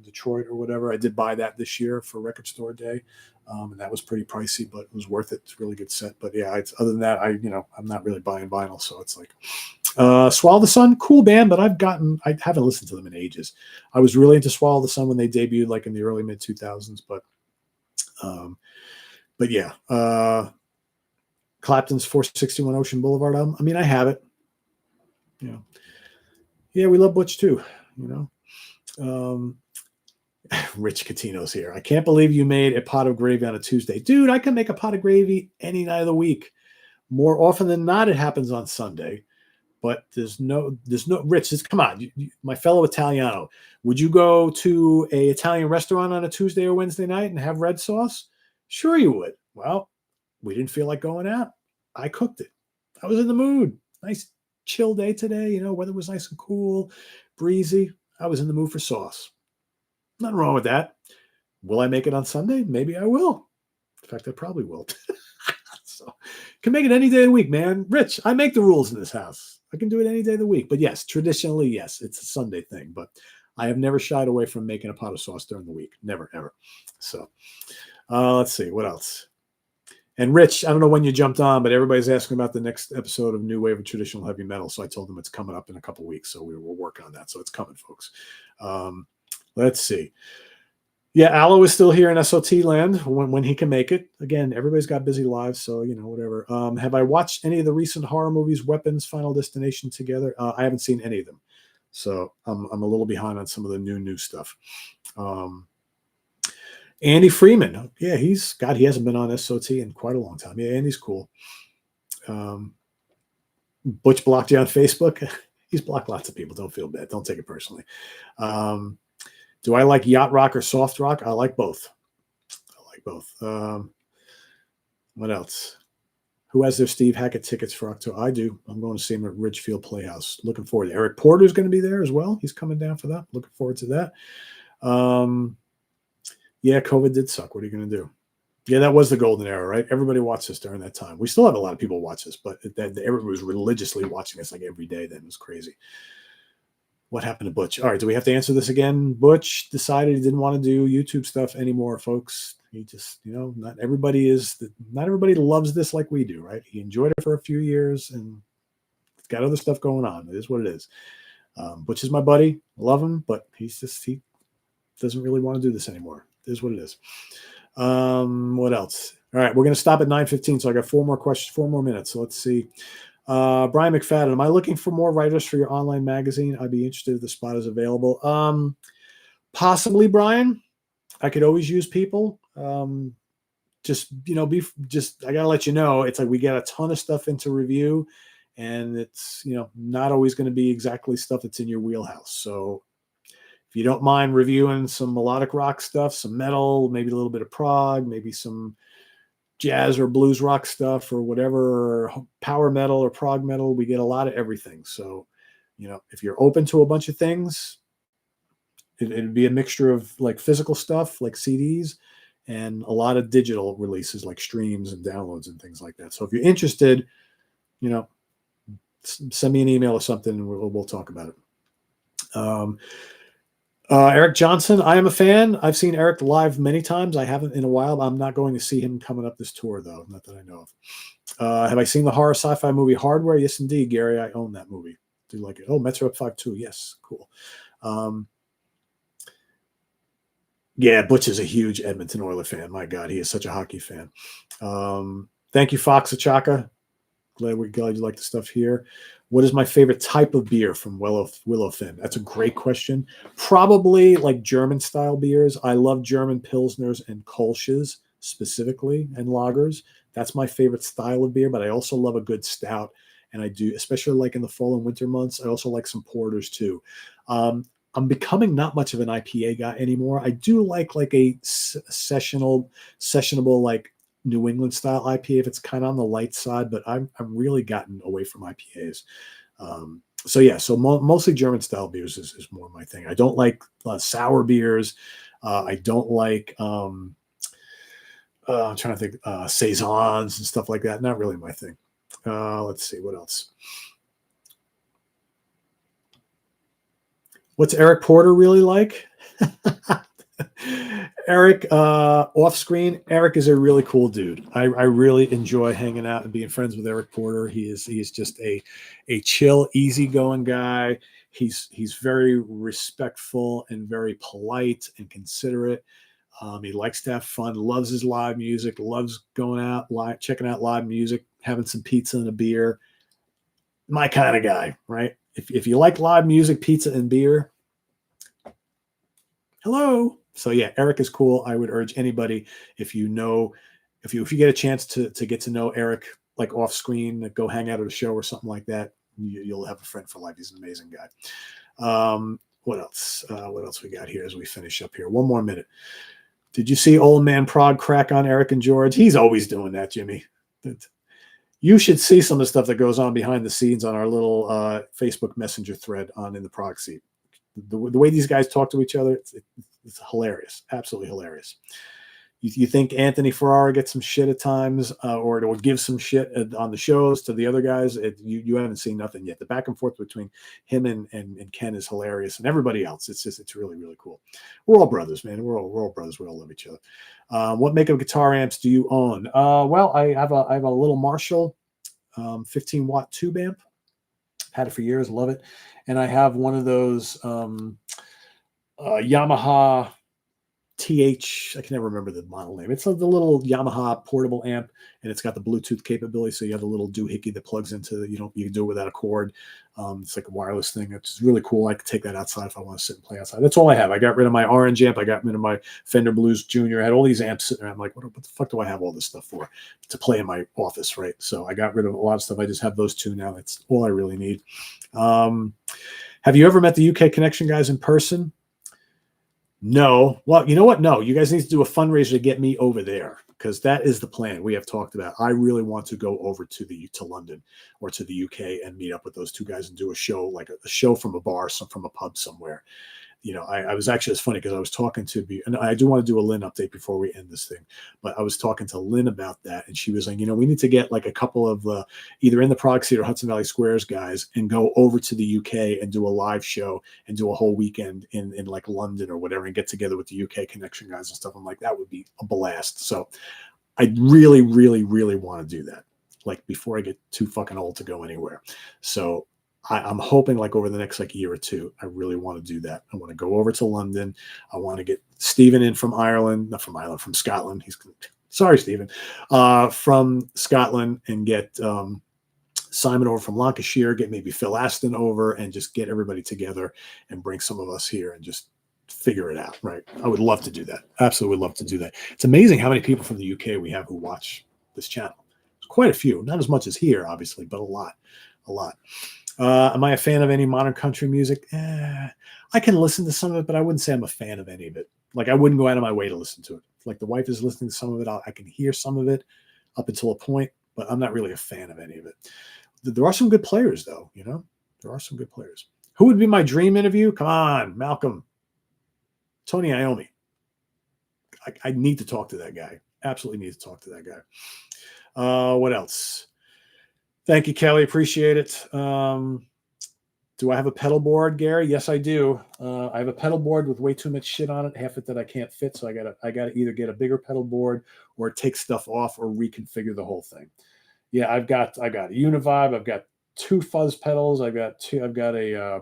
Detroit or whatever. I did buy that this year for Record Store Day, and that was pretty pricey, but it was worth it. It's a really good set. But yeah, other than that, I'm not really buying vinyl, so it's like Swallow the Sun, cool band, but I haven't listened to them in ages. I was really into Swallow the Sun when they debuted, like in the early mid 2000s, but yeah, Clapton's 461 Ocean Boulevard album. I mean, I have it. Yeah, we love Butch too, Rich Catino's here. I can't believe you made a pot of gravy on a Tuesday. Dude, I can make a pot of gravy any night of the week. More often than not, it happens on Sunday. But there's no Rich, come on, my fellow Italiano. Would you go to a Italian restaurant on a Tuesday or Wednesday night and have red sauce? Sure you would. Well, we didn't feel like going out. I cooked it. I was in the mood. Nice chill day today. Weather was nice and cool, breezy. I was in the mood for sauce. Nothing wrong with that. Will I make it on Sunday? Maybe I will. In fact, I probably will. So can make it any day of the week, man. Rich, I make the rules in this house. I can do it any day of the week. But yes, traditionally, yes, it's a Sunday thing. But I have never shied away from making a pot of sauce during the week. Never, ever. So let's see. What else? And Rich, I don't know when you jumped on, but everybody's asking about the next episode of New Wave of Traditional Heavy Metal. So I told them it's coming up in a couple of weeks. So we're working on that. So it's coming, folks. Let's see. Yeah, Aloe is still here in SOT land when he can make it. Again, everybody's got busy lives, so whatever. Have I watched any of the recent horror movies, Weapons, Final Destination together? I haven't seen any of them, so I'm a little behind on some of the new stuff. Andy Freeman, yeah, he hasn't been on SOT in quite a long time. Yeah, Andy's cool. Butch blocked you on Facebook. He's blocked lots of people. Don't feel bad. Don't take it personally. Do I like yacht rock or soft rock? I like both. What else? Who has their Steve Hackett tickets for October? I do. I'm going to see him at Ridgefield Playhouse. Looking forward. Eric Porter's going to be there as well. He's coming down for that. Looking forward to that. Yeah, COVID did suck. What are you going to do? Yeah, that was the golden era, right? Everybody watched this during that time. We still have a lot of people watch this, but everybody was religiously watching us like every day. Then it was crazy. What happened to Butch? All right, do we have to answer this again? Butch decided he didn't want to do YouTube stuff anymore, folks. He just, not everybody loves this like we do, right? He enjoyed it for a few years and it's got other stuff going on. It is what it is. Butch is my buddy. I love him, but he doesn't really want to do this anymore. It is what it is. What else? All right, we're going to stop at 9:15. So I got 4 more questions, 4 more minutes. So let's see. Brian McFadden, am I looking for more writers for your online magazine? I'd be interested if the spot is available. Possibly, Brian. I could always use people. Just I gotta let you know, it's like we get a ton of stuff into review, and it's not always going to be exactly stuff that's in your wheelhouse. So if you don't mind reviewing some melodic rock stuff, some metal, maybe a little bit of prog, maybe some jazz or blues rock stuff or whatever, or power metal or prog metal, we get a lot of everything. So, if you're open to a bunch of things, it'd be a mixture of like physical stuff, like CDs, and a lot of digital releases like streams and downloads and things like that. So if you're interested, send me an email or something and we'll talk about it. Eric Johnson, I am a fan. I've seen Eric live many times. I haven't in a while. I'm not going to see him coming up this tour, though. Not that I know of. Have I seen the horror sci-fi movie Hardware? Yes, indeed, Gary. I own that movie. Do like it. Oh, Metro Up 5.2. Yes, cool. Yeah, Butch is a huge Edmonton Oilers fan. My God, he is such a hockey fan. Thank you, Fox Achaka. Glad you like the stuff here. What is my favorite type of beer from Willowfin? That's a great question. Probably like German style beers. I love German Pilsners and Kolsch's specifically, and lagers. That's my favorite style of beer, but I also love a good stout. And I do, especially like in the fall and winter months, I also like some porters too. I'm becoming not much of an IPA guy anymore. I do like a sessionable like New England style IPA if it's kind of on the light side, but I've really gotten away from IPAs. So mostly German style beers is more my thing. I don't like sour beers. I don't like I'm trying to think saisons and stuff like that. Not really my thing. Let's see what else. What's Eric Porter really like? Eric, off screen, Eric is a really cool dude. I really enjoy hanging out and being friends with Eric Porter. He is just a chill, easygoing guy. He's very respectful and very polite and considerate. He likes to have fun, loves his live music, loves going out, checking out live music, having some pizza and a beer. My kind of guy, right? If you like live music, pizza, and beer, hello. So yeah, Eric is cool. I would urge anybody, if you get a chance to get to know Eric, like off screen, go hang out at a show or something like that, you'll have a friend for life. He's an amazing guy. What else? What else we got here as we finish up here? 1 more minute. Did you see Old Man Prog crack on Eric and George? He's always doing that, Jimmy. You should see some of the stuff that goes on behind the scenes on our little Facebook Messenger thread in the Prog Seat. The way these guys talk to each other, it's hilarious, absolutely hilarious. You think Anthony Ferrara gets some shit at times, or give some shit on the shows to the other guys? You haven't seen nothing yet. The back and forth between him and Ken is hilarious, and everybody else. It's really, really cool. We're all brothers, man. We're all brothers. We all love each other. What makeup guitar amps do you own? Well, I have a little Marshall 15-watt tube amp. Had it for years, love it. And I have one of those Yamaha TH, I can never remember the model name. It's the little Yamaha portable amp, and it's got the Bluetooth capability. So you have a little doohickey that plugs into you can do it without a cord. It's like a wireless thing. It's really cool. I could take that outside if I want to sit and play outside. That's all I have. I got rid of my orange amp. I got rid of my Fender Blues Junior. I had all these amps sitting there. I'm like, what the fuck do I have all this stuff for? To play in my office, right? So I got rid of a lot of stuff. I just have those two now. That's all I really need. Have you ever met the UK Connection guys in person? No. Well, you know what? No, you guys need to do a fundraiser to get me over there, because that is the plan we have talked about. I really want to go over to London or to the UK and meet up with those two guys and do a show, like a show from a bar, from a pub somewhere. I was actually, it's funny because I was talking to, and I do want to do a Lynn update before we end this thing, but I was talking to Lynn about that, and she was like, we need to get like a couple of either in the Proxy or Hudson Valley Squares guys and go over to the UK and do a live show and do a whole weekend in like London or whatever and get together with the UK connection guys and stuff. I'm like, that would be a blast. So I really, really, really want to do that, like before I get too fucking old to go anywhere. So I'm hoping like over the next like year or two, I really want to do that. I want to go over to London. I want to get Stephen in from Ireland, not from Ireland, from Scotland. Sorry, Stephen, from Scotland, and get Simon over from Lancashire, get maybe Phil Aston over, and just get everybody together and bring some of us here and just figure it out. Right. I would love to do that. Absolutely would love to do that. It's amazing how many people from the UK we have who watch this channel. There's quite a few, not as much as here, obviously, but a lot. Am I a fan of any modern country music? I can listen to some of it, but I wouldn't say I'm a fan of any of it. Like I wouldn't go out of my way to listen to it. Like the wife is listening to some of it. I can hear some of it up until a point, but I'm not really a fan of any of it. There are some good players though, there are some good players. Who would be my dream interview? Come on, Malcolm. Tony Iommi. I need to talk to that guy. Absolutely need to talk to that guy. What else? Thank you, Kelly. Appreciate it. Do I have a pedal board, Gary? Yes, I do. I have a pedal board with way too much shit on it, half it that I can't fit. So I gotta either get a bigger pedal board or take stuff off or reconfigure the whole thing. Yeah, I've got a Univibe. I've got 2 fuzz pedals. I've got a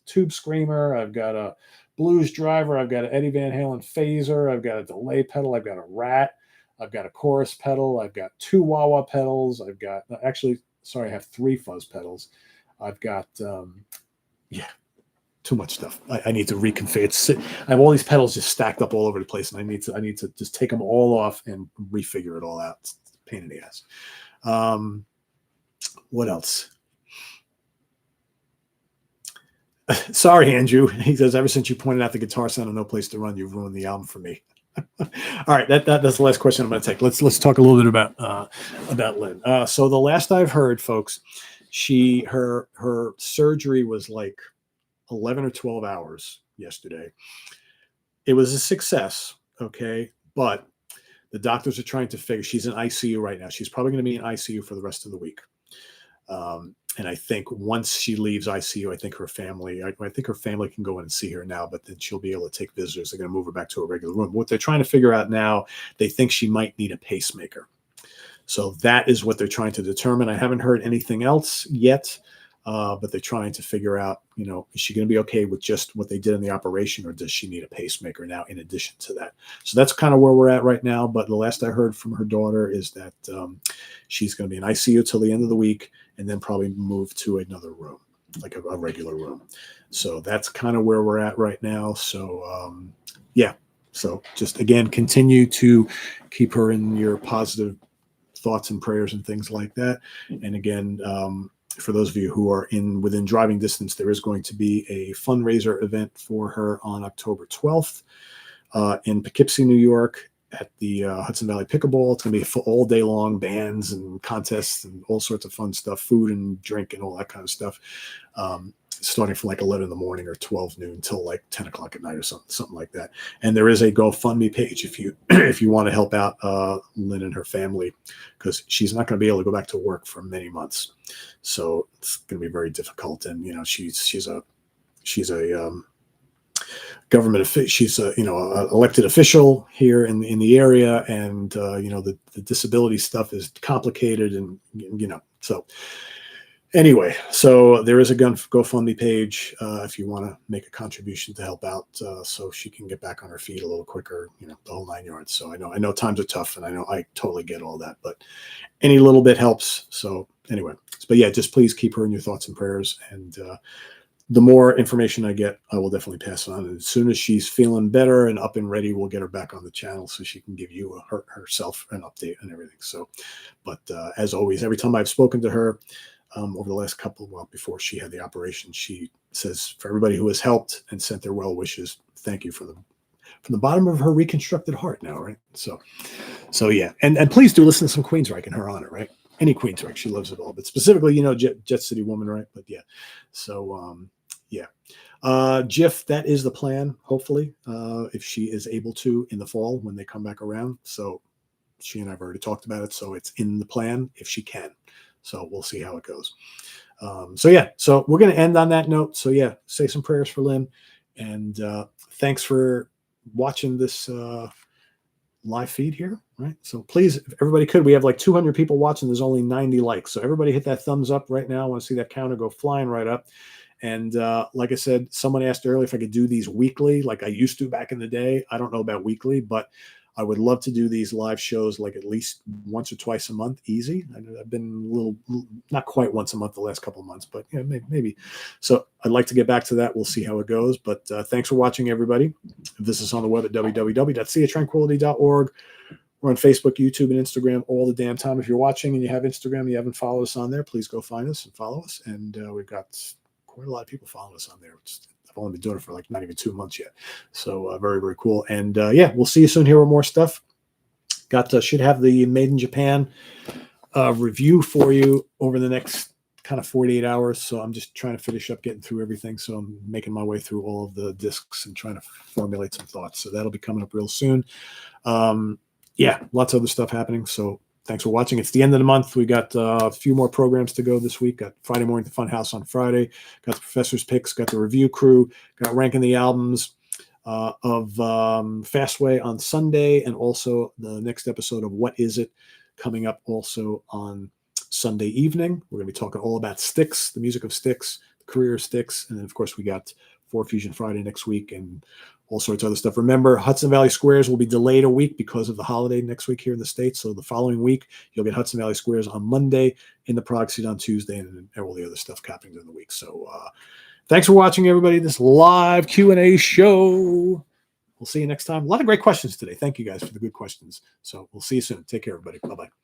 tube screamer. I've got a blues driver. I've got an Eddie Van Halen phaser. I've got a delay pedal. I've got a Rat. I've got a chorus pedal. I've got 2 wah-wah pedals. I have 3 fuzz pedals. I've got, too much stuff. I need to reconfigure. I have all these pedals just stacked up all over the place, and I need to just take them all off and refigure it all out. It's a pain in the ass. What else? Sorry, Andrew. He says, ever since you pointed out the guitar sound of No Place to Run, you've ruined the album for me. All right, that's the last question I'm going to take. Let's talk a little bit about Lynn. So the last I've heard, folks, her surgery was like 11 or 12 hours yesterday. It was a success, okay, but the doctors are trying to figure. She's in ICU right now. She's probably going to be in ICU for the rest of the week. And I think once she leaves ICU, I think her family can go in and see her now, but then she'll be able to take visitors. They're going to move her back to a regular room. What they're trying to figure out now, they think she might need a pacemaker. So that is what they're trying to determine. I haven't heard anything else yet, but they're trying to figure out, is she going to be okay with just what they did in the operation, or does she need a pacemaker now in addition to that? So that's kind of where we're at right now. But the last I heard from her daughter is that she's going to be in ICU till the end of the week, and then probably move to another room, like a regular room. So that's kind of where we're at right now. So so just again, continue to keep her in your positive thoughts and prayers and things like that. And again, for those of you who are within driving distance, there is going to be a fundraiser event for her on October 12th in Poughkeepsie, New York, at the Hudson Valley Pickleball. It's going to be all day long, bands and contests and all sorts of fun stuff, food and drink and all that kind of stuff, starting from like 11 in the morning or 12 noon until like 10 o'clock at night or something like that. And there is a GoFundMe page if you want to help out Lynn and her family, because she's not going to be able to go back to work for many months. So it's going to be very difficult. And, she's a government official. She's a elected official here in the area, and the disability stuff is complicated, and so anyway, so there is a GoFundMe page if you want to make a contribution to help out, so she can get back on her feet a little quicker, the whole 9 yards. So I know times are tough, and I totally get all that, but any little bit helps. So anyway, but yeah, just please keep her in your thoughts and prayers, and the more information I get, I will definitely pass it on. And as soon as she's feeling better and up and ready, we'll get her back on the channel so she can give you herself an update and everything. So, but as always, every time I've spoken to her over the last before she had the operation, she says, for everybody who has helped and sent their well wishes, thank you from the bottom of her reconstructed heart now, right? So yeah. And please do listen to some Queensryche in her honor, right? Any Queensryche, she loves it all, but specifically, Jet City Woman, right? But yeah. So, Yeah. Jiff, that is the plan, hopefully, if she is able to in the fall when they come back around. So she and I have already talked about it. So it's in the plan if she can. So we'll see how it goes. So yeah, so we're going to end on that note. So yeah, say some prayers for Lynn. And thanks for watching this live feed here. Right. So please, if everybody could, we have like 200 people watching. There's only 90 likes. So everybody hit that thumbs up right now. I want to see that counter go flying right up. And like I said, someone asked earlier if I could do these weekly, like I used to back in the day. I don't know about weekly, but I would love to do these live shows like at least once or twice a month, easy. I've been a little, not quite once a month the last couple of months, but yeah, maybe. So I'd like to get back to that. We'll see how it goes. But thanks for watching, everybody. Visit us on the web at www.seatranquility.org. We're on Facebook, YouTube, and Instagram all the damn time. If you're watching and you have Instagram, and you haven't followed us on there, please go find us and follow us. And we've got quite a lot of people following us on there. I've only been doing it for like not even 2 months yet. So very, very cool. And yeah, we'll see you soon here with more stuff. Should have the Made in Japan review for you over the next kind of 48 hours. So I'm just trying to finish up getting through everything. So I'm making my way through all of the discs and trying to formulate some thoughts. So that'll be coming up real soon. Yeah, lots of other stuff happening. So thanks for watching. It's the end of the month. We got a few more programs to go this week. Got Friday Morning at the Funhouse on Friday. Got the Professor's Picks. Got the Review Crew. Got Ranking the Albums of Fastway on Sunday. And also the next episode of What Is It coming up also on Sunday evening. We're going to be talking all about Styx, the music of Styx, the career of Styx. And then, of course, we got 4 Fusion Friday next week and all sorts of other stuff. Remember, Hudson Valley Squares will be delayed a week because of the holiday next week here in the States. So the following week, you'll get Hudson Valley Squares on Monday, in the Prog Seat on Tuesday, and all the other stuff happening during the week. So thanks for watching, everybody, this live Q&A show. We'll see you next time. A lot of great questions today. Thank you guys for the good questions. So we'll see you soon. Take care, everybody. Bye-bye.